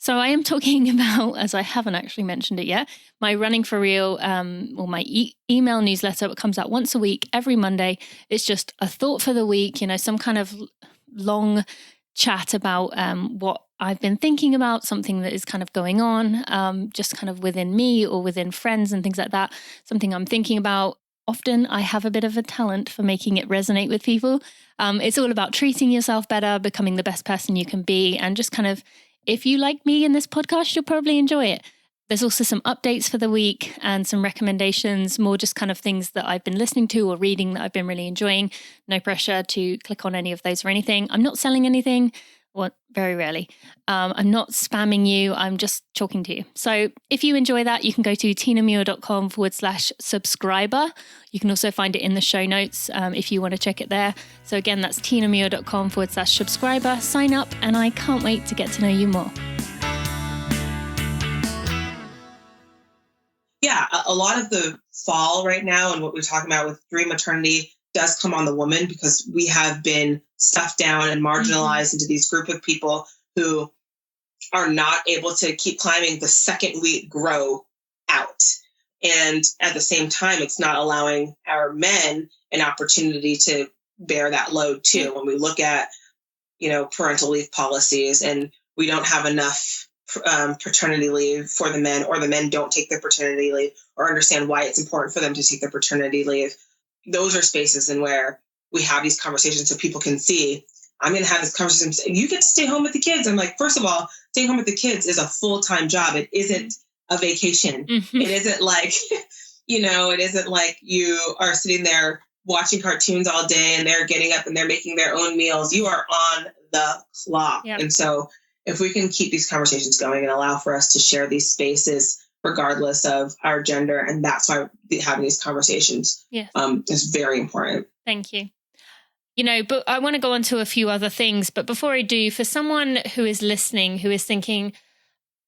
So I am talking about, as I haven't actually mentioned it yet, my Running for Real, or my email newsletter. It comes out once a week, every Monday. It's just a thought for the week, some kind of long chat about what I've been thinking about, something that is kind of going on, just kind of within me or within friends and things like that, something I'm thinking about. Often I have a bit of a talent for making it resonate with people. It's all about treating yourself better, becoming the best person you can be, and just kind of, if you like me in this podcast, you'll probably enjoy it. There's also some updates for the week and some recommendations, more just kind of things that I've been listening to or reading that I've been really enjoying. No pressure to click on any of those or anything. I'm not selling anything, well, very rarely. I'm not spamming you. I'm just talking to you. So if you enjoy that, you can go to tinamuir.com/subscriber. You can also find it in the show notes if you want to check it there. So again, that's tinamuir.com/subscriber. Sign up, and I can't wait to get to know you more. Yeah, a lot of the fall right now and what we're talking about with during maternity does come on the woman, because we have been stuffed down and marginalized into these group of people who are not able to keep climbing the second we grow out. And at the same time, it's not allowing our men an opportunity to bear that load too. When we look at, parental leave policies, and we don't have enough paternity leave for the men, or the men don't take their paternity leave or understand why it's important for them to take their paternity leave. Those are spaces in where we have these conversations so people can see, I'm going to have this conversation. You get to stay home with the kids. I'm like, first of all, staying home with the kids is a full-time job. It isn't a vacation. Mm-hmm. It isn't like, it isn't like you are sitting there watching cartoons all day and they're getting up and they're making their own meals. You are on the clock. Yep. And so if we can keep these conversations going and allow for us to share these spaces regardless of our gender, and that's why having these conversations is very important. Thank you. But I want to go on to a few other things. But before I do, for someone who is listening, who is thinking,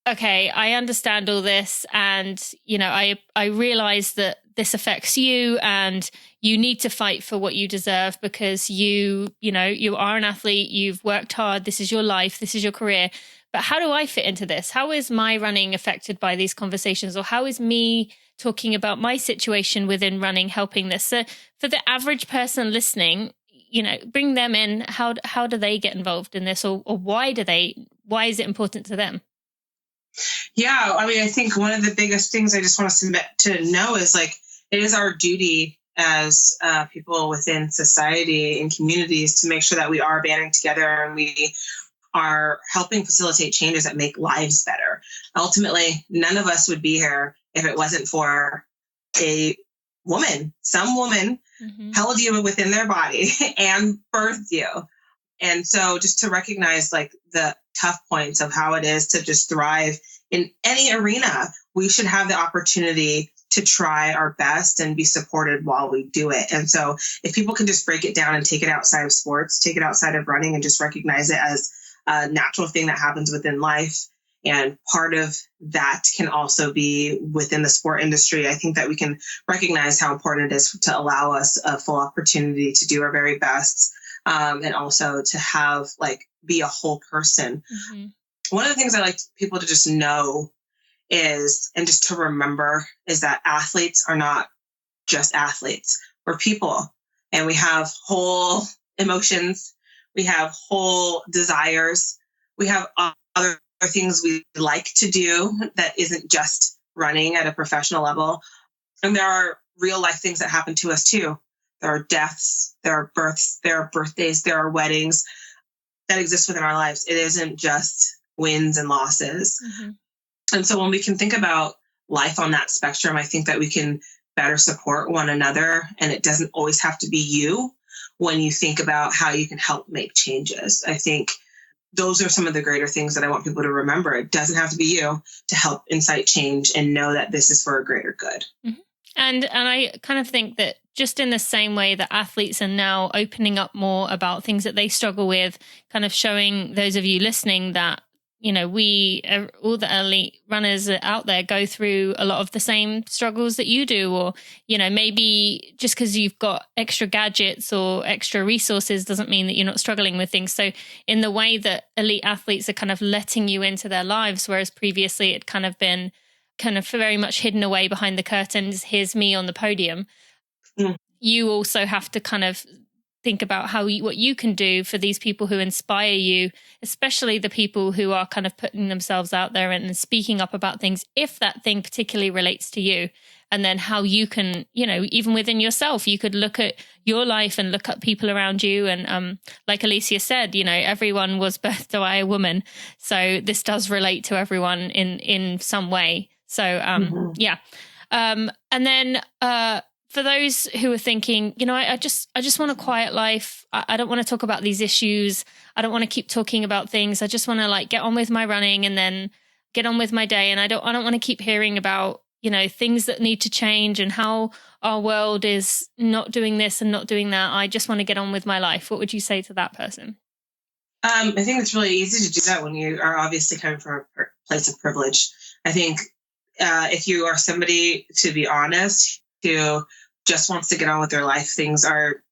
okay, I understand all this, and, I realize that this affects you and you need to fight for what you deserve because you are an athlete, you've worked hard, this is your life, this is your career. But how do I fit into this? How is my running affected by these conversations? Or how is me talking about my situation within running helping this? So for the average person listening, bring them in. How do they get involved in this, or why is it important to them? Yeah, I think one of the biggest things I just want to know is it is our duty as people within society and communities to make sure that we are banding together and we are helping facilitate changes that make lives better. Ultimately, none of us would be here if it wasn't for a woman. Some woman held you within their body and birthed you. And so just to recognize the tough points of how it is to just thrive in any arena, we should have the opportunity to try our best and be supported while we do it. And so if people can just break it down and take it outside of sports, take it outside of running, and just recognize it as a natural thing that happens within life. And part of that can also be within the sport industry. I think that we can recognize how important it is to allow us a full opportunity to do our very best, and also to have be a whole person. Mm-hmm. One of the things I like people to just know is, and just to remember, is that athletes are not just athletes. We're people, and we have whole emotions. We have whole desires. We have other things we like to do that isn't just running at a professional level. And there are real life things that happen to us too. There are deaths, there are births, there are birthdays, there are weddings that exist within our lives. It isn't just wins and losses. Mm-hmm. And so when we can think about life on that spectrum, I think that we can better support one another. And it doesn't always have to be you when you think about how you can help make changes. I think those are some of the greater things that I want people to remember. It doesn't have to be you to help incite change and know that this is for a greater good. Mm-hmm. And I kind of think that just in the same way that athletes are now opening up more about things that they struggle with, kind of showing those of you listening that, we, all the elite runners out there go through a lot of the same struggles that you do, or, maybe just because you've got extra gadgets or extra resources doesn't mean that you're not struggling with things. So in the way that elite athletes are kind of letting you into their lives, whereas previously it kind of been kind of very much hidden away behind the curtains, here's me on the podium. You also have to kind of think about what you can do for these people who inspire you, especially the people who are kind of putting themselves out there and speaking up about things, if that thing particularly relates to you. And then how you can, even within yourself, you could look at your life and look at people around you. And like Alysia said, everyone was birthed by a woman. So this does relate to everyone in some way. So, yeah. And then for those who are thinking, I just want a quiet life. I don't want to talk about these issues. I don't want to keep talking about things. I just want to get on with my running and then get on with my day. And I don't want to keep hearing about, things that need to change and how our world is not doing this and not doing that. I just want to get on with my life. What would you say to that person? I think it's really easy to do that when you are obviously coming from a place of privilege. I think if you are somebody, to be honest, who just wants to get on with their life, things are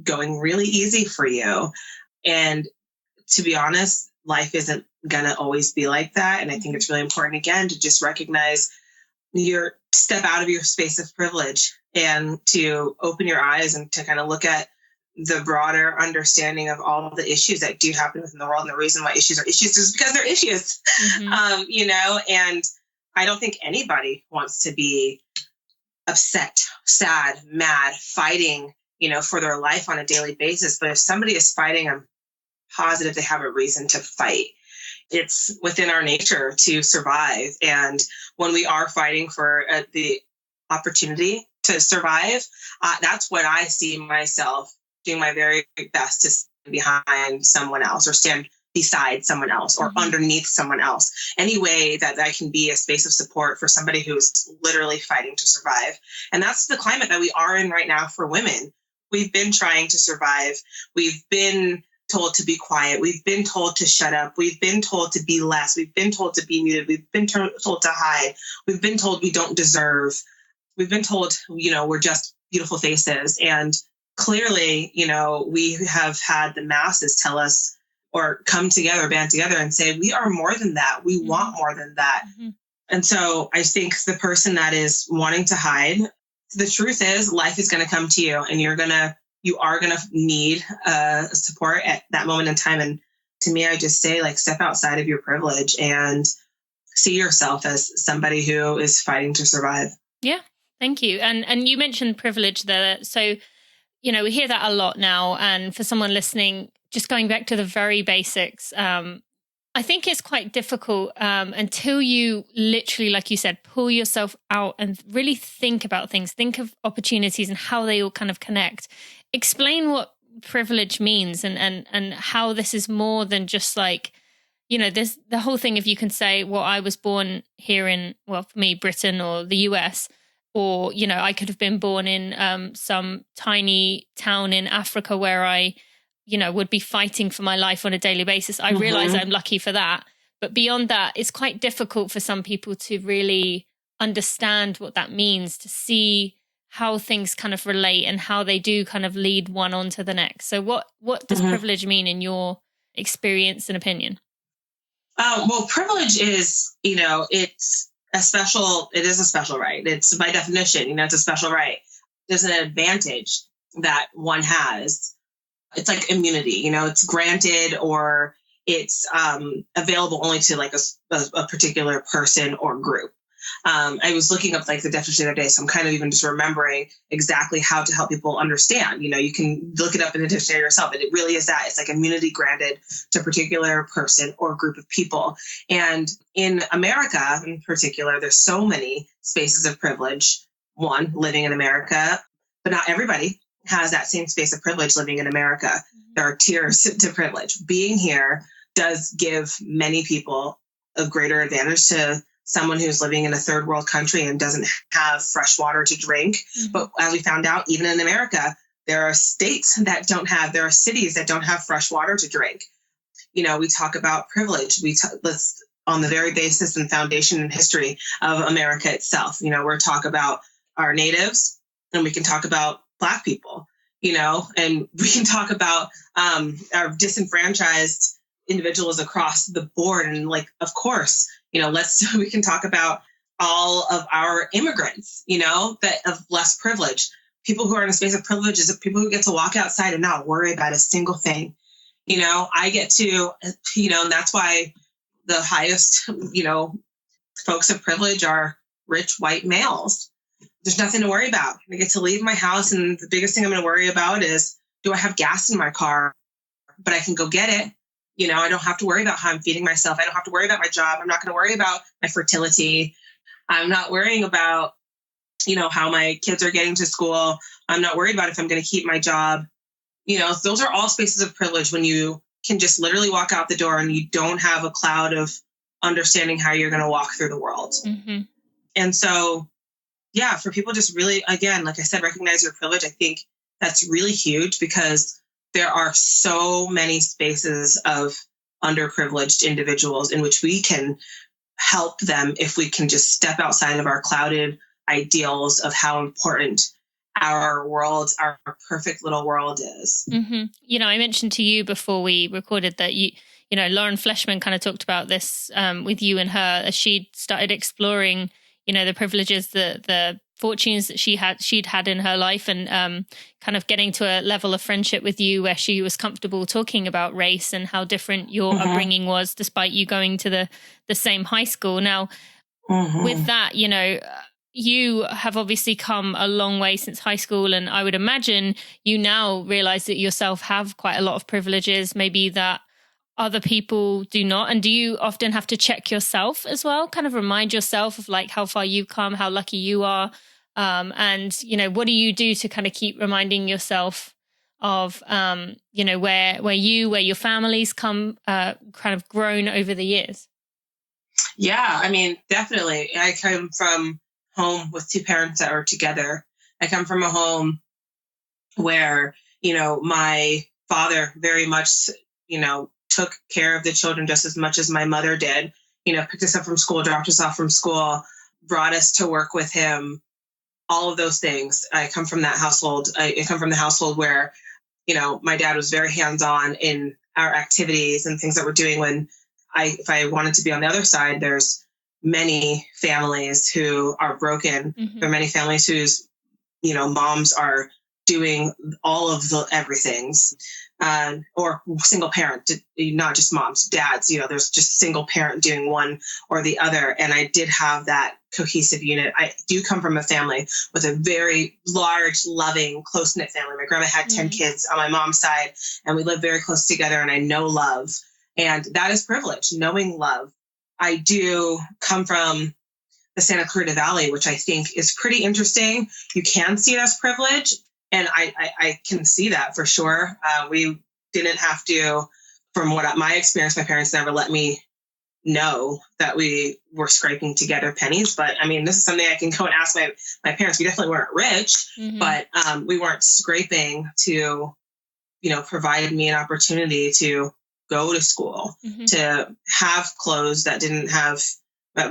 going really easy for you. And to be honest, life isn't going to always be like that. And I think it's really important, again, to just recognize step out of your space of privilege and to open your eyes and to kind of look at the broader understanding of all of the issues that do happen within the world. And the reason why issues are issues is because they're issues, and I don't think anybody wants to be upset, sad, mad, fighting, for their life on a daily basis. But if somebody is fighting, I'm positive they have a reason to fight. It's within our nature to survive. And when we are fighting for the opportunity to survive, that's when I see myself doing my very best to stand behind someone else or stand beside someone else or underneath someone else. Any way that I can be a space of support for somebody who's literally fighting to survive. And that's the climate that we are in right now for women. We've been trying to survive. We've been told to be quiet. We've been told to shut up. We've been told to be less. We've been told to be muted. We've been told to hide. We've been told we don't deserve. We've been told, we're just beautiful faces. And clearly, we have had the masses tell us or band together and say, we are more than that. We want more than that. And so I think the person that is wanting to hide, the truth is life is going to come to you and you are going to need support at that moment in time. And to me, I just say, step outside of your privilege and see yourself as somebody who is fighting to survive. Yeah. Thank you. And you mentioned privilege there. So, we hear that a lot now. And for someone listening, just going back to the very basics, I think it's quite difficult until you literally, like you said, pull yourself out and really think about things, think of opportunities and how they all kind of connect. Explain what privilege means and how this is more than just there's the whole thing. If you can say, well, I was born here in, for me, Britain or the US, or, I could have been born in some tiny town in Africa where I, would be fighting for my life on a daily basis. I realize I'm lucky for that. But beyond that, it's quite difficult for some people to really understand what that means, to see how things kind of relate and how they do kind of lead one on to the next. So what does privilege mean in your experience and opinion? Well, privilege is, it is a special right. It's by definition, it's a special right. There's an advantage that one has. It's like immunity, it's granted or it's available only to a particular person or group. I was looking up the definition the other day, so I'm kind of even just remembering exactly how to help people understand. You can look it up in the dictionary yourself, and it really is that. It's immunity granted to a particular person or group of people. And in America in particular, there's so many spaces of privilege, living in America, but not everybody has that same space of privilege living in America. There are tiers to privilege. Being here does give many people a greater advantage to someone who's living in a third world country and doesn't have fresh water to drink. But as we found out, even in America, there are states that there are cities that don't have fresh water to drink. We talk about privilege. Let's on the very basis and foundation and history of America itself. We're talk about our natives, and we can talk about Black people, and we can talk about our disenfranchised individuals across the board. And of course, we can talk about all of our immigrants, that of less privilege. people who are in a space of privilege is people who get to walk outside and not worry about a single thing. I get to, and that's why the highest, folks of privilege are rich white males. There's nothing to worry about. I get to leave my house, and the biggest thing I'm going to worry about is, do I have gas in my car? But I can go get it. I don't have to worry about how I'm feeding myself. I don't have to worry about my job. I'm not going to worry about my fertility. I'm not worrying about, how my kids are getting to school. I'm not worried about if I'm going to keep my job. Those are all spaces of privilege when you can just literally walk out the door and you don't have a cloud of understanding how you're going to walk through the world. Mm-hmm. And so, yeah, for people just really, again, like I said, recognize your privilege. I think that's really huge because there are so many spaces of underprivileged individuals in which we can help them if we can just step outside of our clouded ideals of how important our world, our perfect little world is. Mm-hmm. I mentioned to you before we recorded that Lauren Fleshman kind of talked about this with you and her as she started exploring, the privileges, the fortunes that she'd had in her life, and kind of getting to a level of friendship with you where she was comfortable talking about race and how different your upbringing was, despite you going to the same high school. Now, with that, you have obviously come a long way since high school, and I would imagine you now realize that yourself have quite a lot of privileges, maybe that other people do not. And do you often have to check yourself as well, kind of remind yourself of like how far you've come, how lucky you are? And, what do you do to kind of keep reminding yourself of, where your family's come, kind of grown over the years? Yeah, I mean, definitely. I come from home with two parents that were together. I come from a home where, my father very much, took care of the children just as much as my mother did, picked us up from school, dropped us off from school, brought us to work with him, all of those things. I come from that household. I come from the household where, my dad was very hands-on in our activities and things that we're doing. When if I wanted to be on the other side, there's many families who are broken. Mm-hmm. There are many families whose, moms are doing all of the everythings, or single parent, not just moms, dads, there's just single parent doing one or the other. And I did have that cohesive unit. I do come from a family with a very large, loving, close-knit family. My grandma had 10 kids on my mom's side, and we lived very close together, and I know love. And that is privilege, knowing love. I do come from the Santa Clarita Valley, which I think is pretty interesting. You can see it as privilege, and I can see that for sure. We didn't have to, from what my experience, my parents never let me know that we were scraping together pennies. But I mean, this is something I can go and ask my parents. We definitely weren't rich, but we weren't scraping to, provide me an opportunity to go to school, to have clothes that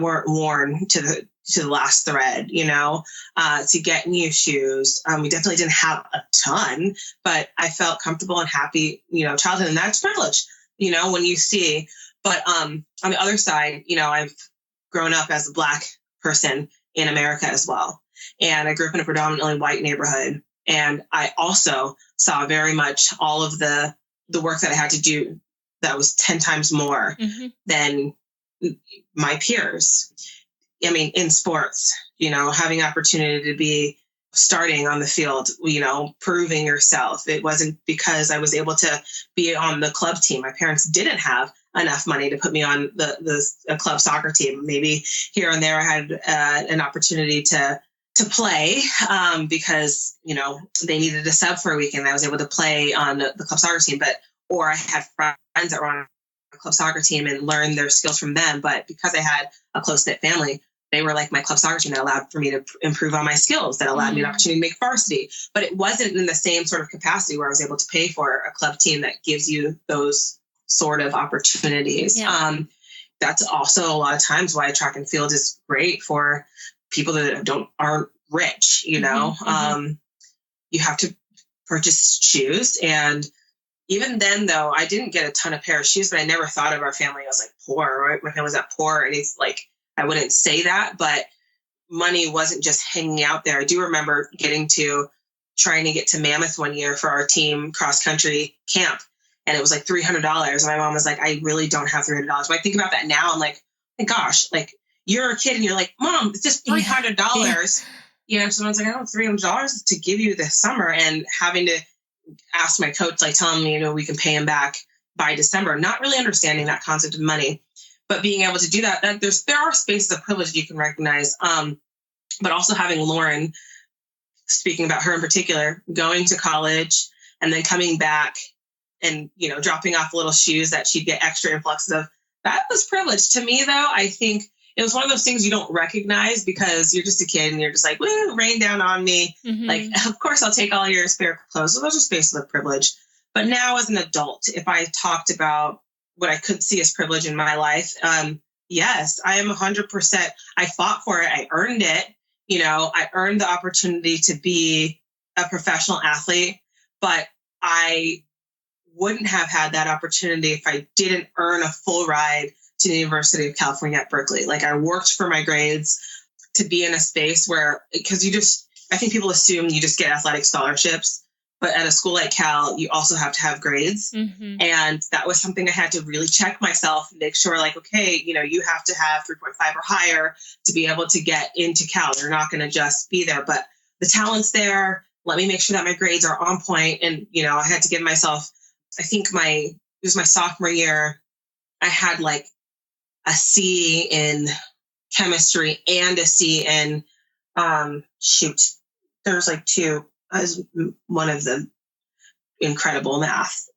weren't worn to the last thread, to get new shoes. We definitely didn't have a ton, but I felt comfortable and happy, childhood. And that's privilege, when you see. But on the other side, I've grown up as a Black person in America as well. And I grew up in a predominantly white neighborhood. And I also saw very much all of the work that I had to do that was 10 times more than my peers. I mean, in sports, having opportunity to be starting on the field, proving yourself. It wasn't because I was able to be on the club team. My parents didn't have enough money to put me on a club soccer team. Maybe here and there I had an opportunity to play because, they needed a sub for a weekend. I was able to play on the club soccer team, or I had friends that were on a club soccer team and learn their skills from them. But because I had a close-knit family, they were like my club soccer team that allowed for me to improve on my skills, that allowed me an opportunity to make varsity. But it wasn't in the same sort of capacity where I was able to pay for a club team that gives you those sort of opportunities. Yeah. That's also a lot of times why track and field is great for people that aren't rich, you have to purchase shoes. And even then, though, I didn't get a ton of pair of shoes, but I never thought of our family as like poor, right? My family was not poor. And it's like, I wouldn't say that, but money wasn't just hanging out there. I do remember getting to trying to get to Mammoth one year for our team cross country camp. And it was like $300. And my mom was like, I really don't have $300. When I think about that now, I'm like, my gosh, like you're a kid and you're like, Mom, it's just $300. Yeah. So I was like, I don't have $300 to give you this summer, and having to ask my coach, like tell him, you know, we can pay him back by December, not really understanding that concept of money, but being able to do that there are spaces of privilege you can recognize. But also having Lauren, speaking about her in particular, going to college and then coming back and, you know, dropping off little shoes that she'd get extra influxes of. That was privilege to me, though. I think it was one of those things you don't recognize because you're just a kid and you're just like, woo, rain down on me. Mm-hmm. Like, of course, I'll take all your spare clothes. So those are spaces of privilege. But now as an adult, if I talked about what I could see as privilege in my life, yes, I am 100%. I fought for it. I earned it. You know, I earned the opportunity to be a professional athlete, but I wouldn't have had that opportunity if I didn't earn a full ride to the University of California at Berkeley. Like, I worked for my grades to be in a space where, because I think people assume you just get athletic scholarships, but at a school like Cal, you also have to have grades. Mm-hmm. And that was something I had to really check myself and make sure, like, okay, you know, you have to have 3.5 or higher to be able to get into Cal. You're not going to just be there, but the talent's there. Let me make sure that my grades are on point. And, you know, I had to give myself, I think it was my sophomore year, I had like a C in chemistry and a C in, there's like two, as one of the incredible math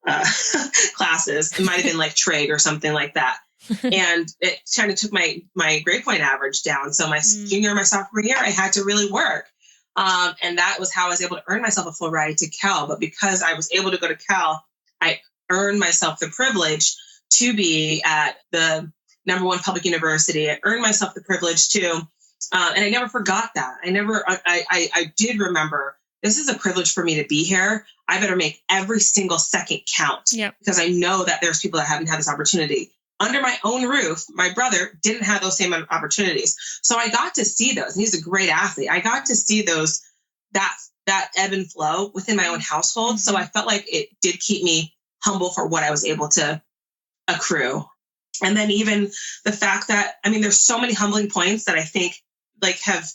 classes. It might have been like trade or something like that. And it kind of took my grade point average down. So my junior, my sophomore year, I had to really work. And that was how I was able to earn myself a full ride to Cal. But because I was able to go to Cal, I earned myself the privilege to be at the #1 public university. I earned myself the privilege to, and I never forgot that. I did remember, this is a privilege for me to be here. I better make every single second count. Yep. Because I know that there's people that haven't had this opportunity. Under my own roof, my brother didn't have those same opportunities. So I got to see those. And he's a great athlete. I got to see that ebb and flow within my own household. Mm-hmm. So I felt like it did keep me humble for what I was able to accrue. And then even the fact that, I mean, there's so many humbling points that I think like have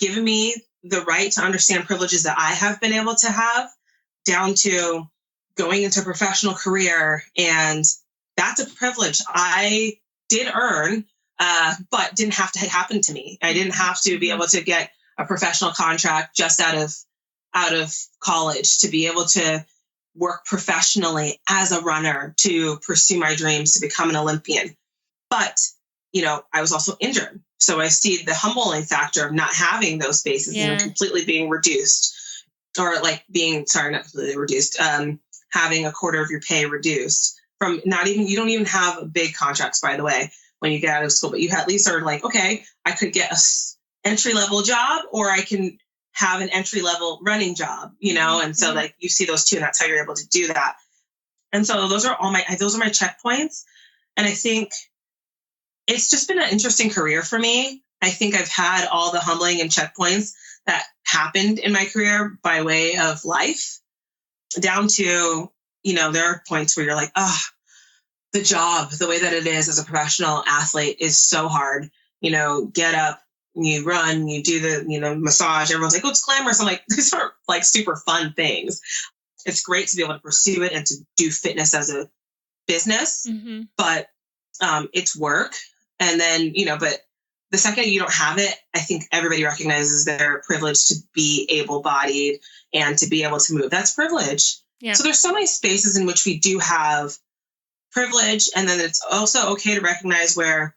given me the right to understand privileges that I have been able to have, down to going into a professional career. And that's a privilege I did earn, but didn't have to happen to me. I didn't have to be able to get a professional contract just out of college to be able to work professionally as a runner, to pursue my dreams, to become an Olympian. But, you know, I was also injured. So I see the humbling factor of not having those spaces and completely being reduced, or like not completely reduced, having a quarter of your pay reduced from you don't even have big contracts, by the way, when you get out of school, but you at least are like, okay, I could get a entry-level job, or I can have an entry-level running job, you know? And so like you see those two, and that's how you're able to do that. And so those are my checkpoints. And I think it's just been an interesting career for me. I think I've had all the humbling and checkpoints that happened in my career by way of life, down to, you know, there are points where you're like, the job, the way that it is as a professional athlete is so hard. You know, get up, you run, you do the, you know, massage. Everyone's like, oh, it's glamorous. I'm like, these are like super fun things. It's great to be able to pursue it and to do fitness as a business, but it's work. And then, you know, but the second you don't have it, I think everybody recognizes their privilege to be able-bodied and to be able to move. That's privilege. Yeah. So there's so many spaces in which we do have privilege. And then it's also okay to recognize where,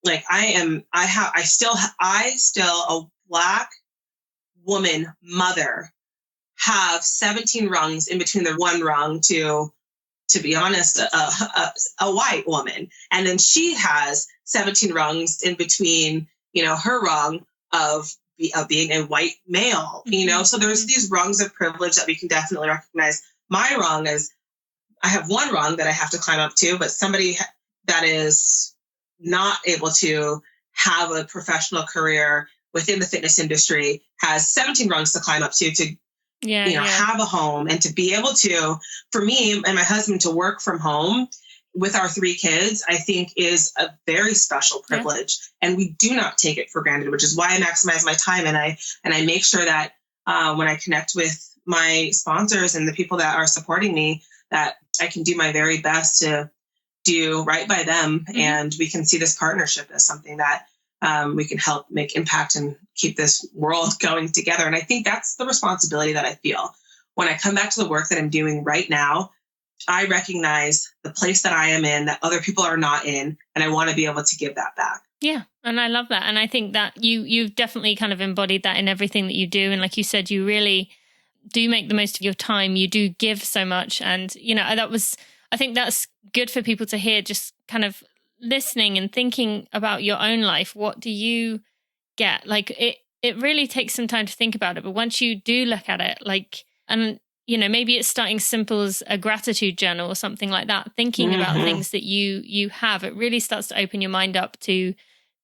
like, I still a Black woman mother have 17 rungs in between the one rung to be honest, a white woman. And then she has 17 rungs in between, you know, her rung of being a white male, you know? So there's these rungs of privilege that we can definitely recognize. My rung is, I have one rung that I have to climb up to, but somebody that is not able to have a professional career within the fitness industry has 17 rungs to climb up to have a home, and to be able to, for me and my husband, to work from home with our 3 kids, I think is a very special privilege. Yeah. And we do not take it for granted, which is why I maximize my time. And I make sure that when I connect with my sponsors and the people that are supporting me, that I can do my very best to do right by them. Mm-hmm. And we can see this partnership as something that we can help make impact and keep this world going together. And I think that's the responsibility that I feel. When I come back to the work that I'm doing right now, I recognize the place that I am in that other people are not in, and I want to be able to give that back. Yeah. And I love that. And I think that you've definitely kind of embodied that in everything that you do. And like you said, you really do make the most of your time. You do give so much. And, I think that's good for people to hear, just kind of listening and thinking about your own life. What do you get? Like it really takes some time to think about it. But once you do look at it, maybe it's starting simple as a gratitude journal or something like that, thinking about things that you have, it really starts to open your mind up to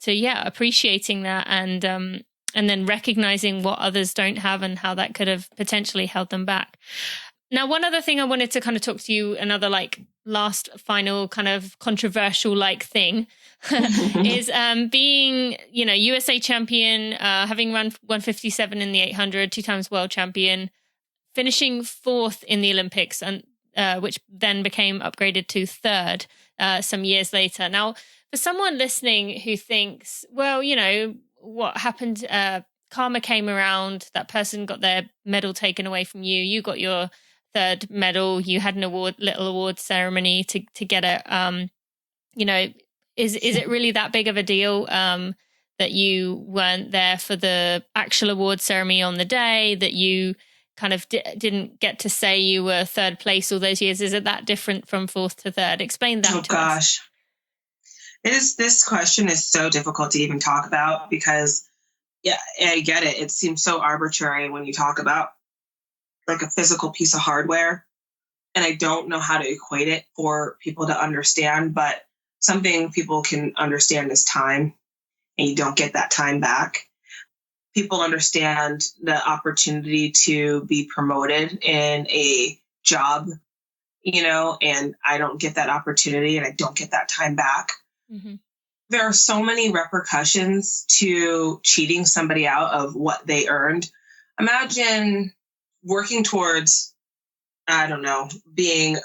appreciating that and then recognizing what others don't have and how that could have potentially held them back. Now, one other thing I wanted to kind of talk to you, another last final kind of controversial thing is being, USA champion, having run 157 in the 800, 2 times world champion, finishing 4th in the Olympics, and which then became upgraded to 3rd some years later. Now, for someone listening who thinks, well, what happened, karma came around, that person got their medal taken away from you, you got your 3rd medal, you had an little award ceremony to get it. Is it really that big of a deal that you weren't there for the actual award ceremony on the day, that you kind of didn't get to say you were 3rd place all those years? Is it that different from 4th to 3rd? Explain that to us. Oh gosh. This question is so difficult to even talk about because, yeah, I get it. It seems so arbitrary when you talk about a physical piece of hardware, and I don't know how to equate it for people to understand, but something people can understand is time, and you don't get that time back. People understand the opportunity to be promoted in a job, and I don't get that opportunity, and I don't get that time back. Mm-hmm. There are so many repercussions to cheating somebody out of what they earned. Imagine working towards, being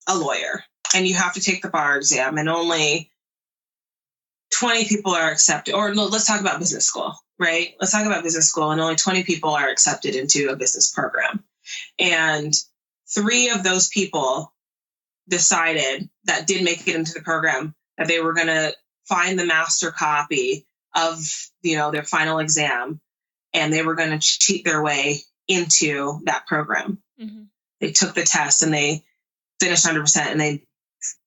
a lawyer, and you have to take the bar exam, and only 20 people are accepted. Or no, let's talk about business school, right? Let's talk about business school, and only 20 people are accepted into a business program. And 3 of those people decided that did make it into the program that they were going to find the master copy of, their final exam, and they were going to cheat their way into that program. Mm-hmm. They took the test and they finished 100% and they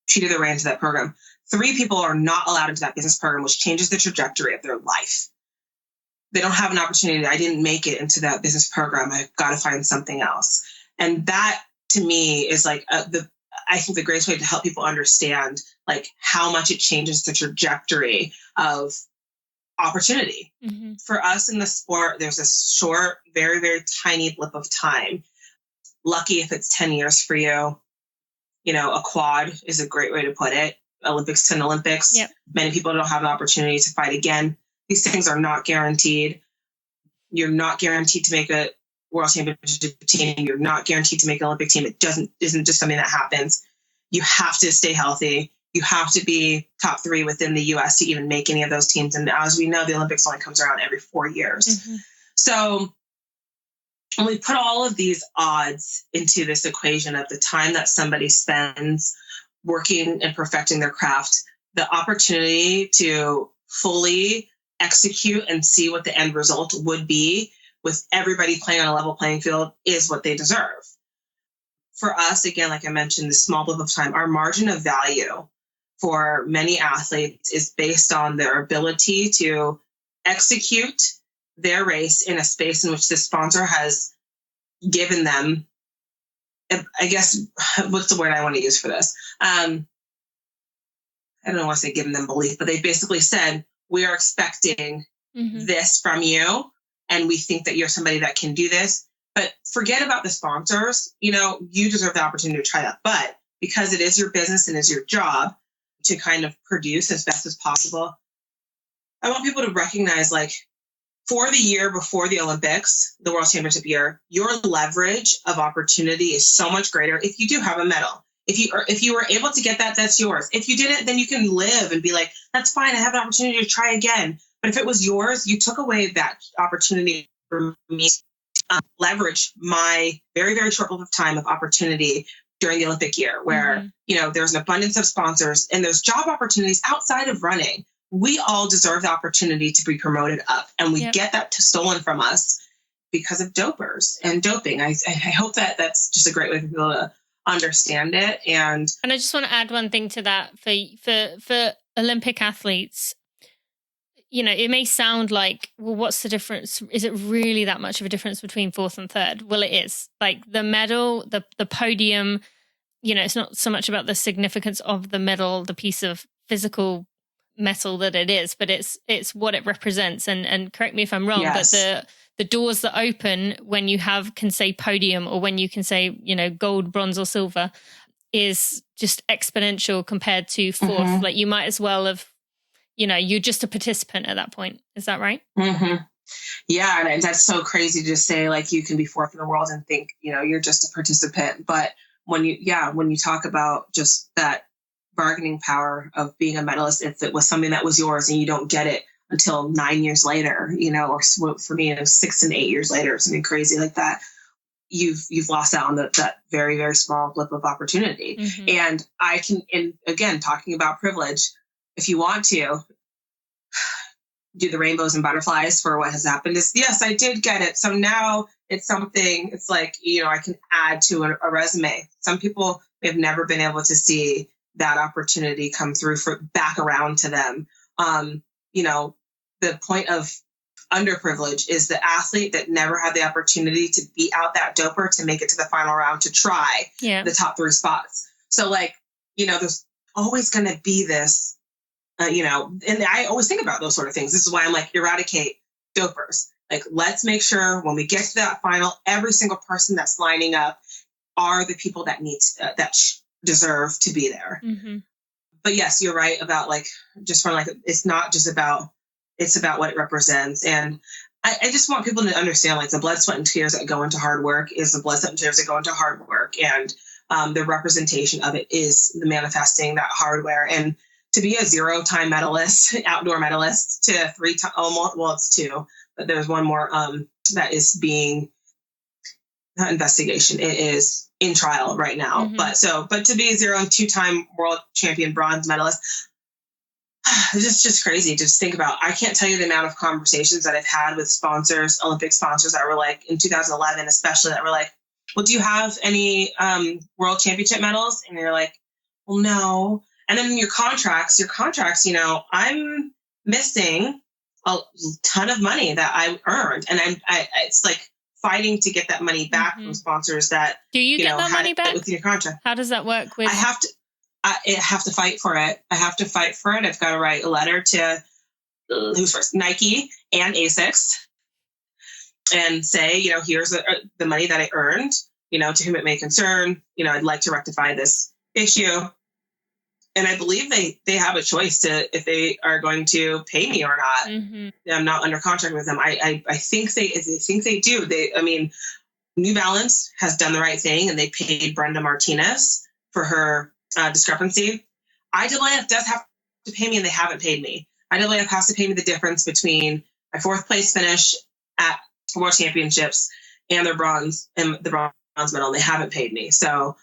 cheated their way into that program. 3 people are not allowed into that business program, which changes the trajectory of their life. They don't have an opportunity. I didn't make it into that business program. I've got to find something else. And that to me is I think the greatest way to help people understand how much it changes the trajectory of opportunity. Mm-hmm. For us in the sport, there's a short, very, very tiny blip of time. Lucky if it's 10 years for you. A quad is a great way to put it. Olympics to an Olympics. Yep. Many people don't have an opportunity to fight again. These things are not guaranteed. You're not guaranteed to make a world championship team. You're not guaranteed to make an Olympic team. It isn't just something that happens. You have to stay healthy. You have to be top 3 within the U.S. to even make any of those teams. And as we know, the Olympics only comes around every 4 years. Mm-hmm. So when we put all of these odds into this equation of the time that somebody spends working and perfecting their craft, the opportunity to fully execute and see what the end result would be with everybody playing on a level playing field is what they deserve. For us, again, like I mentioned, this small blip of time, our margin of value for many athletes is based on their ability to execute their race in a space in which the sponsor has given them, I guess, what's the word I want to use for this? I don't want to say given them belief, but they basically said, we are expecting this from you, and we think that you're somebody that can do this. But forget about the sponsors. You deserve the opportunity to try that. But because it is your business and is your job to kind of produce as best as possible, I want people to recognize, like, for the year before the Olympics, the World Championship year, your leverage of opportunity is so much greater if you do have a medal. If you were able to get that, that's yours. If you didn't, then you can live and be like, that's fine. I have an opportunity to try again. But if it was yours, you took away that opportunity for me to leverage my very, very short period of time of opportunity during the Olympic year where, there's an abundance of sponsors and there's job opportunities outside of running. We all deserve the opportunity to be promoted up, and we get that stolen from us because of dopers and doping. I hope that that's just a great way for people to understand it. And I just want to add one thing to that for Olympic athletes. It may sound like, well, what's the difference? Is it really that much of a difference between fourth and third? Well, it is. Like the medal, the podium, it's not so much about the significance of the medal, the piece of physical metal that it is, but it's what it represents. And correct me if I'm wrong, but the doors that open when you can say podium, or when you can say, gold, bronze or silver, is just exponential compared to fourth. Like you might as well have, you're just a participant at that point. Is that right? Yeah. And that's so crazy to say, like, you can be fourth in the world and think, you're just a participant. But when you talk about just that bargaining power of being a medalist, if it was something that was yours and you don't get it until 9 years later, or for me, 6 and 8 years later, something crazy like that, you've lost out on that very, very small blip of opportunity. And I can, and again, talking about privilege, if you want to do the rainbows and butterflies for what has happened, is yes, I did get it. So now it's something, it's like, I can add to a resume. Some people have never been able to see that opportunity come through back around to them. The point of underprivilege is the athlete that never had the opportunity to beat out that doper to make it to the final round to try the top 3 spots. So there's always going to be this, and I always think about those sort of things. This is why I'm like, eradicate dopers. Like, let's make sure when we get to that final, every single person that's lining up are the people that deserve to be there. But yes, you're right about it's not just about, it's about what it represents. And I just want people to understand, like, the blood, sweat, and tears that go into hard work is the blood, sweat, and tears that go into hard work. And the representation of it is the manifesting that hardware. And to be a 0-time medalist, outdoor medalist, to 3-time, almost, well, it's 2, but there's one more that is being investigation. It is in trial right now. But to be a 0 and 2-time world champion bronze medalist, it's just crazy to just think about. I can't tell you the amount of conversations that I've had with sponsors, Olympic sponsors, that were like, in 2011, especially, that were like, well, do you have any world championship medals? And you're like, well, no. And then your contracts, I'm missing a ton of money that I earned. And it's like fighting to get that money back from sponsors that, do you get that money back within your contract. How does that work with? I have to fight for it. I've got to write a letter to who's first, Nike and ASICS, and say, here's the money that I earned, to whom it may concern, I'd like to rectify this issue. And I believe they have a choice to, if they are going to pay me or not. I'm not under contract with them. I think they do. New Balance has done the right thing, and they paid Brenda Martinez for her discrepancy. IAAF does have to pay me, and they haven't paid me. IAAF has to pay me the difference between my 4th place finish at World Championships and the bronze medal, and they haven't paid me. So,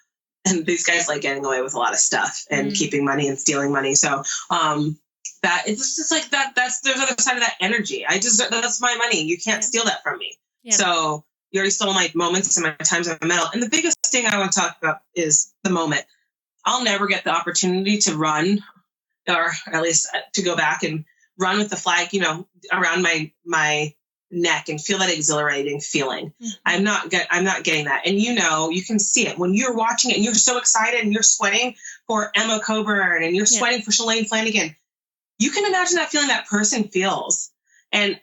and these guys like getting away with a lot of stuff and keeping money and stealing money. So that it's just like that. There's the other side of that energy. That's my money. You can't steal that from me. Yeah. So you already stole my moments and my times on the medal. And the biggest thing I want to talk about is the moment. I'll never get the opportunity to run, or at least to go back and run with the flag, around my neck and feel that exhilarating feeling. I'm not getting that. And you can see it when you're watching it and you're so excited and you're sweating for Emma Coburn and you're sweating for Shalane Flanagan. You can imagine that feeling that person feels. And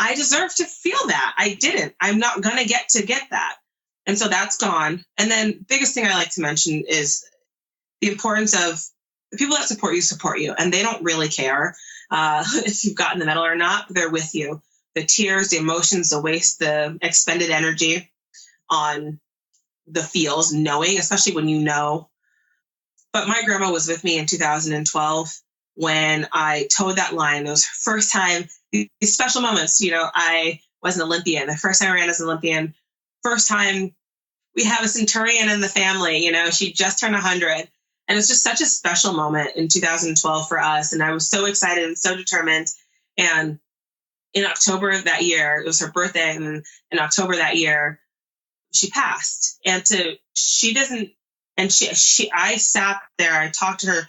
I deserve to feel that. I didn't. I'm not going to get that. And so that's gone. And then biggest thing I like to mention is the importance of the people that support you. And they don't really care if you've gotten the medal or not. They're with you. The tears, the emotions, the waste, the expended energy on the feels, knowing, especially when you know. But my grandma was with me in 2012 when I towed that line. It was her first time, these special moments. I was an Olympian. The first time I ran as an Olympian, first time we have a centurion in the family. She just turned 100. And it's just such a special moment in 2012 for us. And I was so excited and so determined. And in October of that year, it was her birthday. And in October that year, she passed. And I sat there, I talked to her.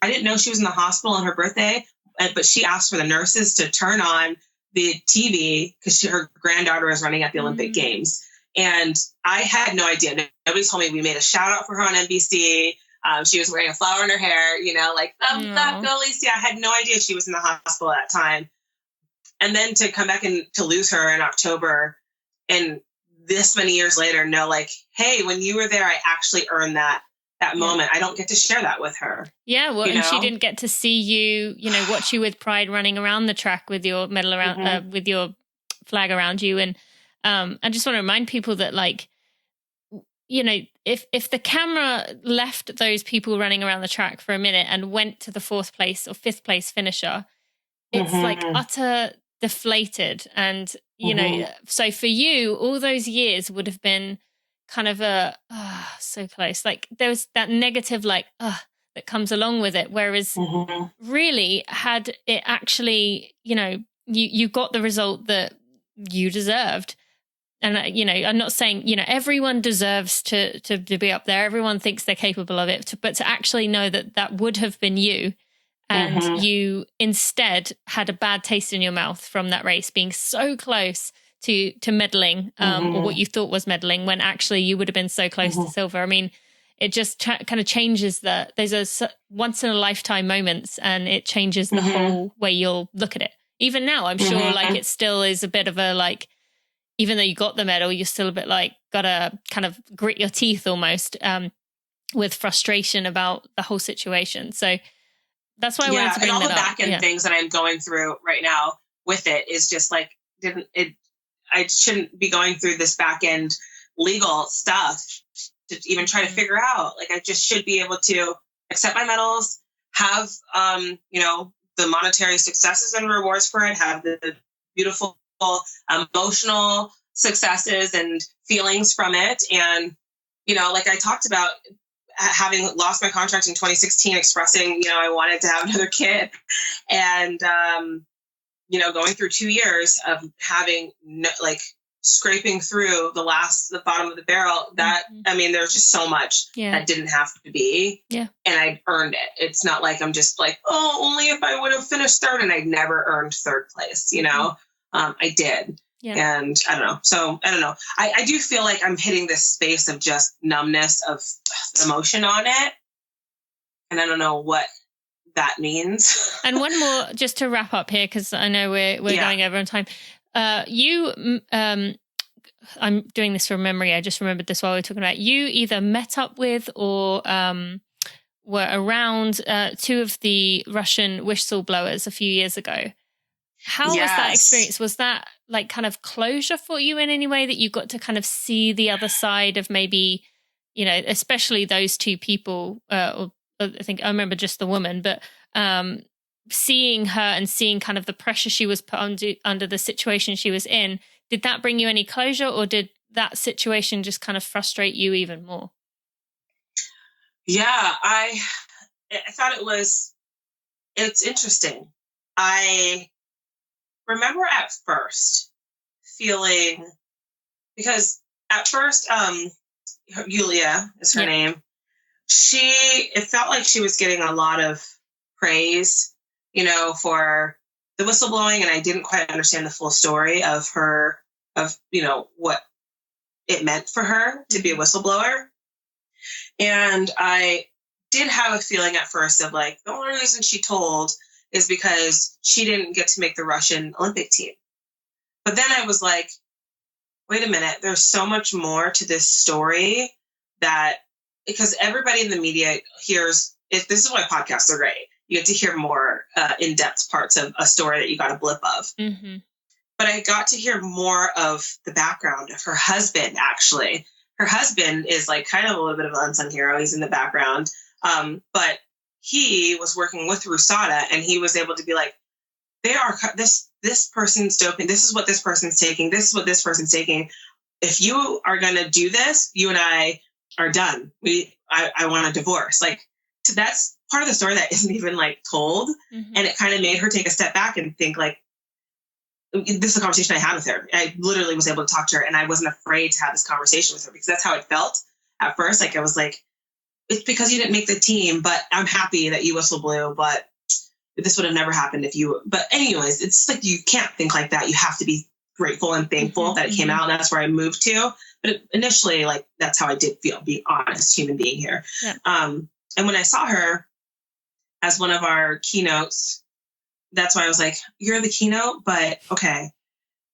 I didn't know she was in the hospital on her birthday, but she asked for the nurses to turn on the TV because her granddaughter was running at the Olympic Games. And I had no idea. Nobody told me. We made a shout out for her on NBC. She was wearing a flower in her hair, thumbs up, go Alysia. I had no idea she was in the hospital at that time. And then to come back and to lose her in October and this many years later, know hey, when you were there, I actually earned that moment. I don't get to share that with her. Yeah. Well, and she didn't get to see you, watch you with pride running around the track with your medal around, with your flag around you. And I just want to remind people that if the camera left those people running around the track for a minute and went to the 4th place or 5th place finisher, it's utter deflated. And, so for you, all those years would have been kind of so close. There was that negative, that comes along with it. Whereas really had it actually, you got the result that you deserved. And, I'm not saying, everyone deserves to be up there. Everyone thinks they're capable of it. But to actually know that would have been you and you instead had a bad taste in your mouth from that race, being so close to medaling or what you thought was medaling when actually you would have been so close to silver. I mean, it just kind of changes those are once in a lifetime moments, and it changes the whole way you'll look at it. Even now, I'm sure it still is a bit of a even though you got the medal, you're still a bit gotta kind of grit your teeth almost with frustration about the whole situation. So that's why I wanted to bring that up. And all the back end things that I'm going through right now with it is just I shouldn't be going through this back end legal stuff to even try to figure out. I just should be able to accept my medals, have the monetary successes and rewards for it, have the beautiful emotional successes and feelings from it. And, I talked about having lost my contract in 2016, expressing, I wanted to have another kid and, going through 2 years of having scraping through the bottom of the barrel that, there's just so much that didn't have to be. Yeah. And I earned it. It's not like I'm just only if I would have finished 3rd, and I'd never earned 3rd place, I did. Yeah. And I don't know. So I don't know. I do feel like I'm hitting this space of just numbness of emotion on it. And I don't know what that means. And one more, just to wrap up here, because I know we're going over on time. I'm doing this from memory. I just remembered this while we were talking about it. You either met up with or were around 2 of the Russian whistleblowers a few years ago. How was that experience? Was that kind of closure for you in any way, that you got to kind of see the other side of maybe, especially those 2 people, or I think I remember just the woman, but seeing her and seeing kind of the pressure she was put under the situation she was in, did that bring you any closure, or did that situation just kind of frustrate you even more? Yeah, I thought it's interesting. I remember at first feeling, because at first, Yulia is her name. It felt like she was getting a lot of praise, for the whistleblowing. And I didn't quite understand the full story of what it meant for her to be a whistleblower. And I did have a feeling at first of the only reason she told is because she didn't get to make the Russian Olympic team. But then I was like, wait a minute, there's so much more to this story because everybody in the media hears it. This is why podcasts are great. You get to hear more in-depth parts of a story that you got a blip of. Mm-hmm. But I got to hear more of the background of her husband, actually. Her husband is like kind of a little bit of an unsung hero. He's in the background. But he was working with RUSADA, and he was able to be like, this person's doping. This is what this person's taking. This is what this person's taking. If you are going to do this, you and I are done. I want a divorce. Like, that's part of the story that isn't even like told. Mm-hmm. And it kind of made her take a step back and think like, this is a conversation I had with her. I literally was able to talk to her, and I wasn't afraid to have this conversation with her because that's how it felt at first. Like, I was like, it's because you didn't make the team, but I'm happy that you whistle blew, but this would have never happened if you, but anyways, it's like, you can't think like that. You have to be grateful and thankful that it came out, and that's where I moved to. But initially, like, that's how I did feel, being honest, human being here. Yeah. And when I saw her as one of our keynotes, that's why I was like, you're the keynote, but okay.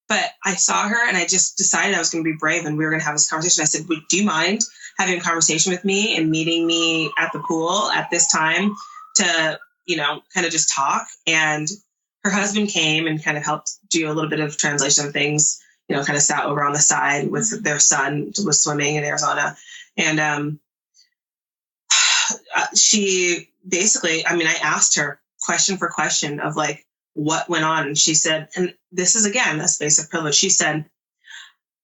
But I saw her, and I just decided I was going to be brave, and we were going to have this conversation. I said, do you mind having a conversation with me and meeting me at the pool at this time to, kind of just talk? And her husband came and kind of helped do a little bit of translation of things, kind of sat over on the side with their son, was swimming in Arizona. And she basically, I asked her question for question of like, what went on? And she said, and this is again, a space of privilege. She said,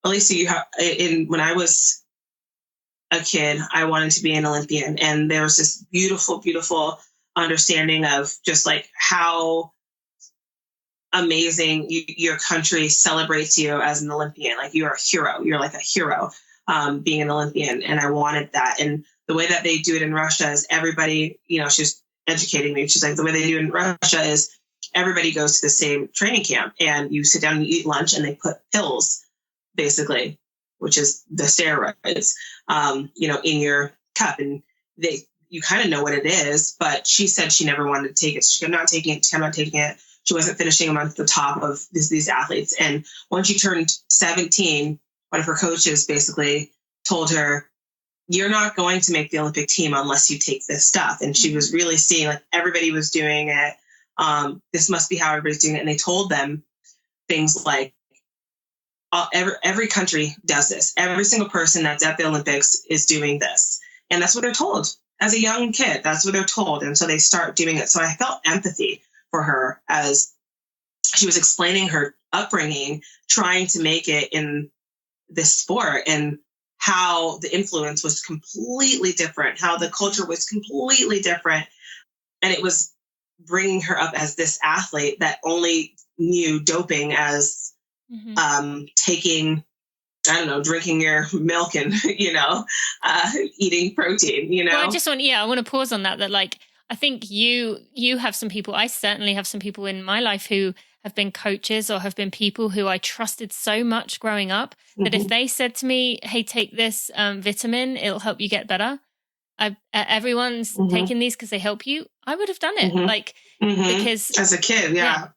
Alysia, when I was a kid, I wanted to be an Olympian. And there was this beautiful, beautiful understanding of just like how amazing your country celebrates you as an Olympian. Like, you're a hero. You're like a hero, being an Olympian. And I wanted that. And the way that they do it in Russia is everybody, she's educating me. She's like, the way they do it in Russia is everybody goes to the same training camp, and you sit down and you eat lunch, and they put pills, basically, which is the steroids, in your cup. And you kind of know what it is, but she said she never wanted to take it. So she kept not taking it. She wasn't finishing amongst the top of these athletes. And when she turned 17, one of her coaches basically told her, you're not going to make the Olympic team unless you take this stuff. And she was really seeing like everybody was doing it. This must be how everybody's doing it. And they told them things like, every country does this. Every single person that's at the Olympics is doing this. And that's what they're told as a young kid. That's what they're told. And so they start doing it. So I felt empathy for her as she was explaining her upbringing, trying to make it in this sport, and how the influence was completely different, how the culture was completely different. And it was bringing her up as this athlete that only knew doping as taking, drinking your milk and, eating protein, Well, I want to pause on that like, I think you have some people, I certainly have some people in my life who have been coaches or have been people who I trusted so much growing up that if they said to me, hey, take this vitamin, it'll help you get better. Everyone's taking these because they help you. I would have done it because as a kid. Yeah.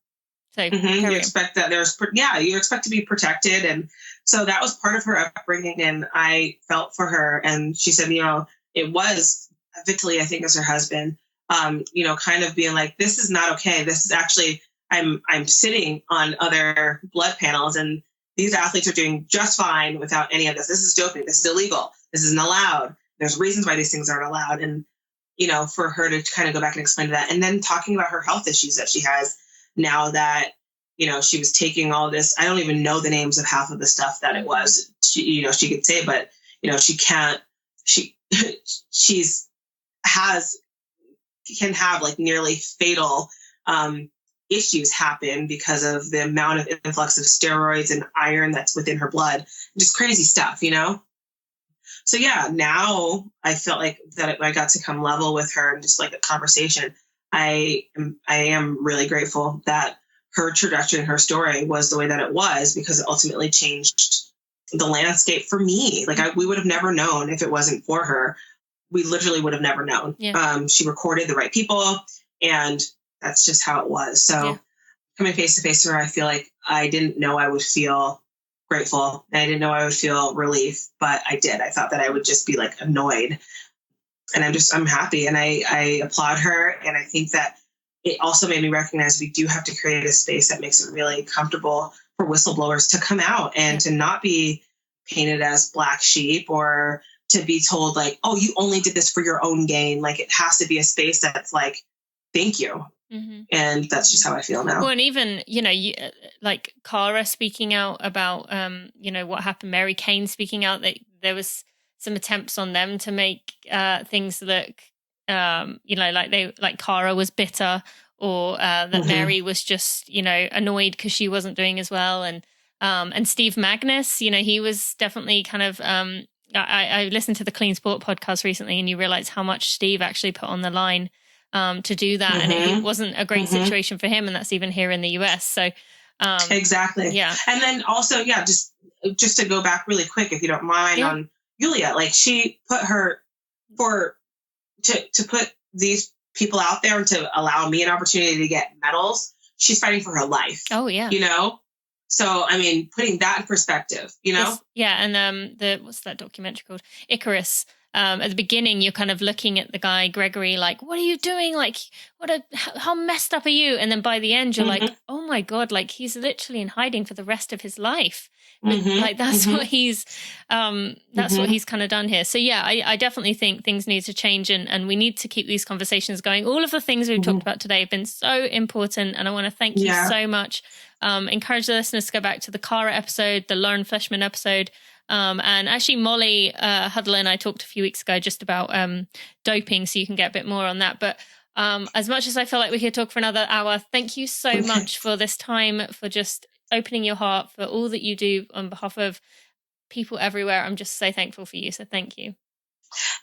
So you expect that you expect to be protected. And so that was part of her upbringing. And I felt for her. And she said, it was Vitaly, I think is her husband, kind of being like, this is not okay. This is actually, I'm sitting on other blood panels, and these athletes are doing just fine without any of this. This is doping. This is illegal. This isn't allowed. There's reasons why these things aren't allowed. And, for her to kind of go back and explain to that. And then talking about her health issues that she has now that, she was taking all this. I don't even know the names of half of the stuff that it was. She could say, but, she can't, can have like nearly fatal issues happen because of the amount of influx of steroids and iron that's within her blood. Just crazy stuff, So yeah, now I felt like that I got to come level with her and just like a conversation. I am really grateful that her trajectory and her story was the way that it was, because it ultimately changed the landscape for me. Like we would have never known if it wasn't for her. We literally would have never known. Yeah. She recorded the right people, and that's just how it was. So coming face to face with her, I feel like I didn't know I would feel grateful. And I didn't know I would feel relief, but I did. I thought that I would just be like annoyed. And I'm happy. And I applaud her. And I think that it also made me recognize we do have to create a space that makes it really comfortable for whistleblowers to come out and to not be painted as black sheep or to be told like, oh, you only did this for your own gain. Like it has to be a space that's like, thank you. Mm-hmm. And that's just how I feel now. Well, and even, like Cara speaking out about, what happened, Mary Kane speaking out that there was some attempts on them to make things look, like Cara was bitter or that mm-hmm. Mary was just, annoyed because she wasn't doing as well. And Steve Magnus, he was definitely kind of, I listened to the Clean Sport podcast recently and you realize how much Steve actually put on the line to do that. Mm-hmm. And it wasn't a great mm-hmm. situation for him. And that's even here in the US. So exactly. Yeah. And then also, just to go back really quick, if you don't mind on Julia, like she put her to put these people out there and to allow me an opportunity to get medals. She's fighting for her life. Oh yeah. So, I mean, putting that in perspective, And what's that documentary called? Icarus. At the beginning, you're kind of looking at the guy, Gregory, like, what are you doing? Like, how messed up are you? And then by the end, you're mm-hmm. like, oh my God, like he's literally in hiding for the rest of his life. Mm-hmm. Like that's mm-hmm. what he's, mm-hmm. what he's kind of done here. So yeah, I definitely think things need to change and we need to keep these conversations going. All of the things we've mm-hmm. talked about today have been so important. And I want to thank you so much. Encourage the listeners to go back to the Cara episode, the Lauren Fleshman episode. And actually Molly Huddle and I talked a few weeks ago just about doping, so you can get a bit more on that. But as much as I feel like we could talk for another hour, thank you so much for this time, for just opening your heart, for all that you do on behalf of people everywhere. I'm just so thankful for you. So thank you.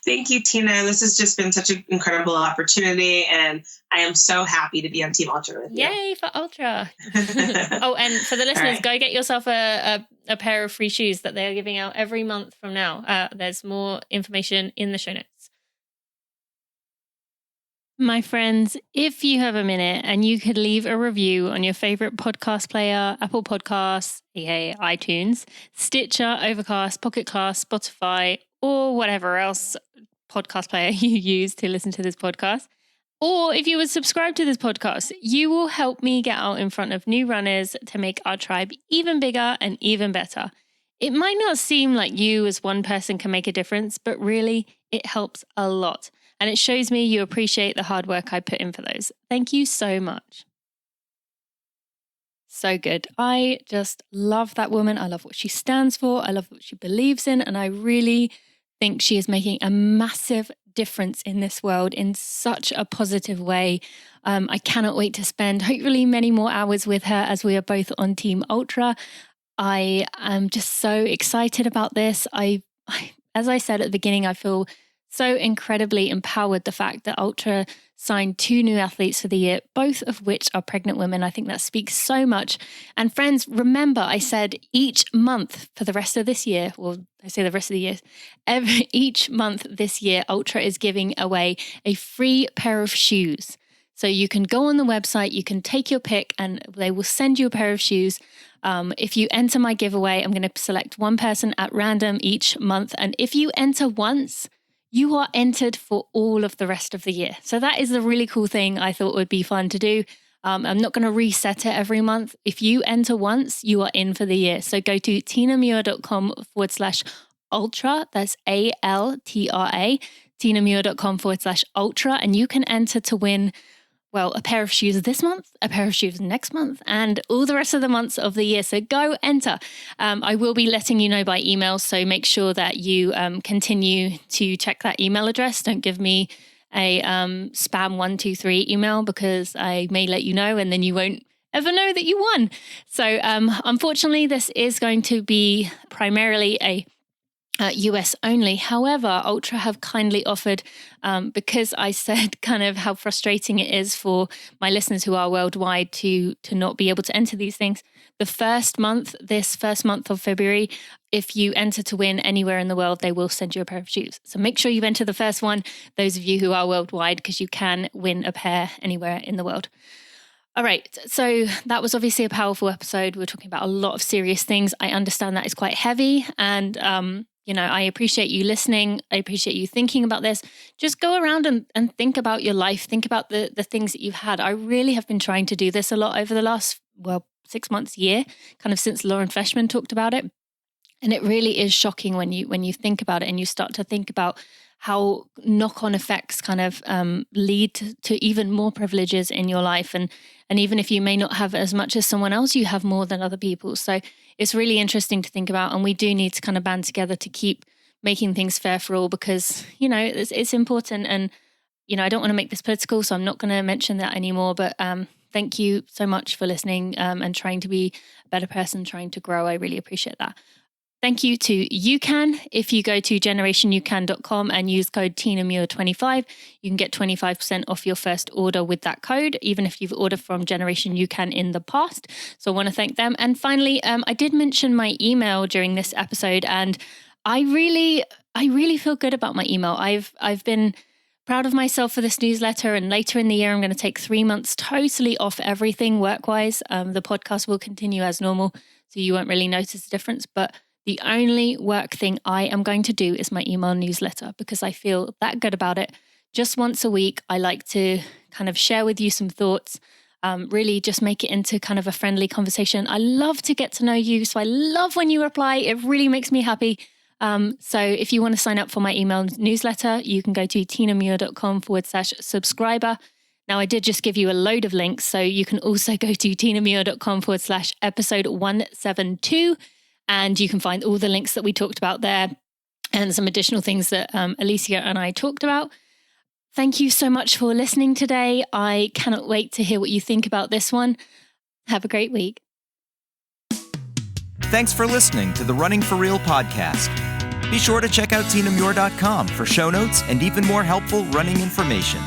Thank you, Tina. This has just been such an incredible opportunity, and I am so happy to be on Team Ultra with you. Yay for Ultra. Oh, and for the listeners, go get yourself a pair of free shoes that they are giving out every month from now. There's more information in the show notes. My friends, if you have a minute and you could leave a review on your favorite podcast player, Apple Podcasts, aka iTunes, Stitcher, Overcast, Pocket Cast, Spotify, or whatever else podcast player you use to listen to this podcast. Or if you would subscribe to this podcast, you will help me get out in front of new runners to make our tribe even bigger and even better. It might not seem like you as one person can make a difference, but really it helps a lot. And it shows me you appreciate the hard work I put in for those. Thank you so much. So good. I just love that woman. I love what she stands for. I love what she believes in. And I really think she is making a massive difference in this world in such a positive way. I cannot wait to spend hopefully many more hours with her as we are both on Team Ultra. I am just so excited about this. As I said at the beginning, I feel so incredibly empowered. The fact that Ultra signed 2 new athletes for the year, both of which are pregnant women. I think that speaks so much. And friends, remember I said each month for the rest of this year, or I say the rest of the year, each month this year, Ultra is giving away a free pair of shoes. So you can go on the website, you can take your pick and they will send you a pair of shoes. If you enter my giveaway, I'm going to select one person at random each month. And if you enter once, you are entered for all of the rest of the year. So that is the really cool thing I thought would be fun to do. I'm not going to reset it every month. If you enter once, you are in for the year. So go to tinamuir.com/ultra. That's ALTRA, tinamuir.com/ultra. And you can enter to win, well, a pair of shoes this month, a pair of shoes next month, and all the rest of the months of the year. So go enter. I will be letting you know by email, so make sure that you continue to check that email address. Don't give me a spam 123 email because I may let you know and then you won't ever know that you won. So unfortunately, this is going to be primarily a US only. However, Ultra have kindly offered, because I said kind of how frustrating it is for my listeners who are worldwide to not be able to enter these things. This first month of February, if you enter to win anywhere in the world, they will send you a pair of shoes. So make sure you enter the first one, those of you who are worldwide, because you can win a pair anywhere in the world. All right. So that was obviously a powerful episode. We're talking about a lot of serious things. I understand that is quite heavy. And, I appreciate you listening. I appreciate you thinking about this. Just go around and think about your life. Think about the things that you've had. I really have been trying to do this a lot over the last, 6 months, year, kind of since Lauren Fleshman talked about it. And it really is shocking when you think about it and you start to think about how knock-on effects kind of lead to even more privileges in your life. And even if you may not have as much as someone else, you have more than other people. So it's really interesting to think about. And we do need to kind of band together to keep making things fair for all because, it's important. And, I don't want to make this political, so I'm not going to mention that anymore. But thank you so much for listening and trying to be a better person, trying to grow. I really appreciate that. Thank you to UCAN. If you go to generationucan.com and use code TinaMuir25, you can get 25% off your first order with that code, even if you've ordered from Generation UCAN in the past. So I want to thank them. And finally, I did mention my email during this episode, and I really feel good about my email. I've been proud of myself for this newsletter, and later in the year, I'm going to take 3 months totally off everything work-wise. The podcast will continue as normal, so you won't really notice the difference, but the only work thing I am going to do is my email newsletter because I feel that good about it. Just once a week, I like to kind of share with you some thoughts, really just make it into kind of a friendly conversation. I love to get to know you, so I love when you reply. It really makes me happy. So if you want to sign up for my email newsletter, you can go to tinamuir.com/subscriber. Now, I did just give you a load of links, so you can also go to tinamuir.com/episode 172. And you can find all the links that we talked about there and some additional things that Alysia and I talked about. Thank you so much for listening today. I cannot wait to hear what you think about this one. Have a great week. Thanks for listening to the Running for Real podcast. Be sure to check out tinamuir.com for show notes and even more helpful running information.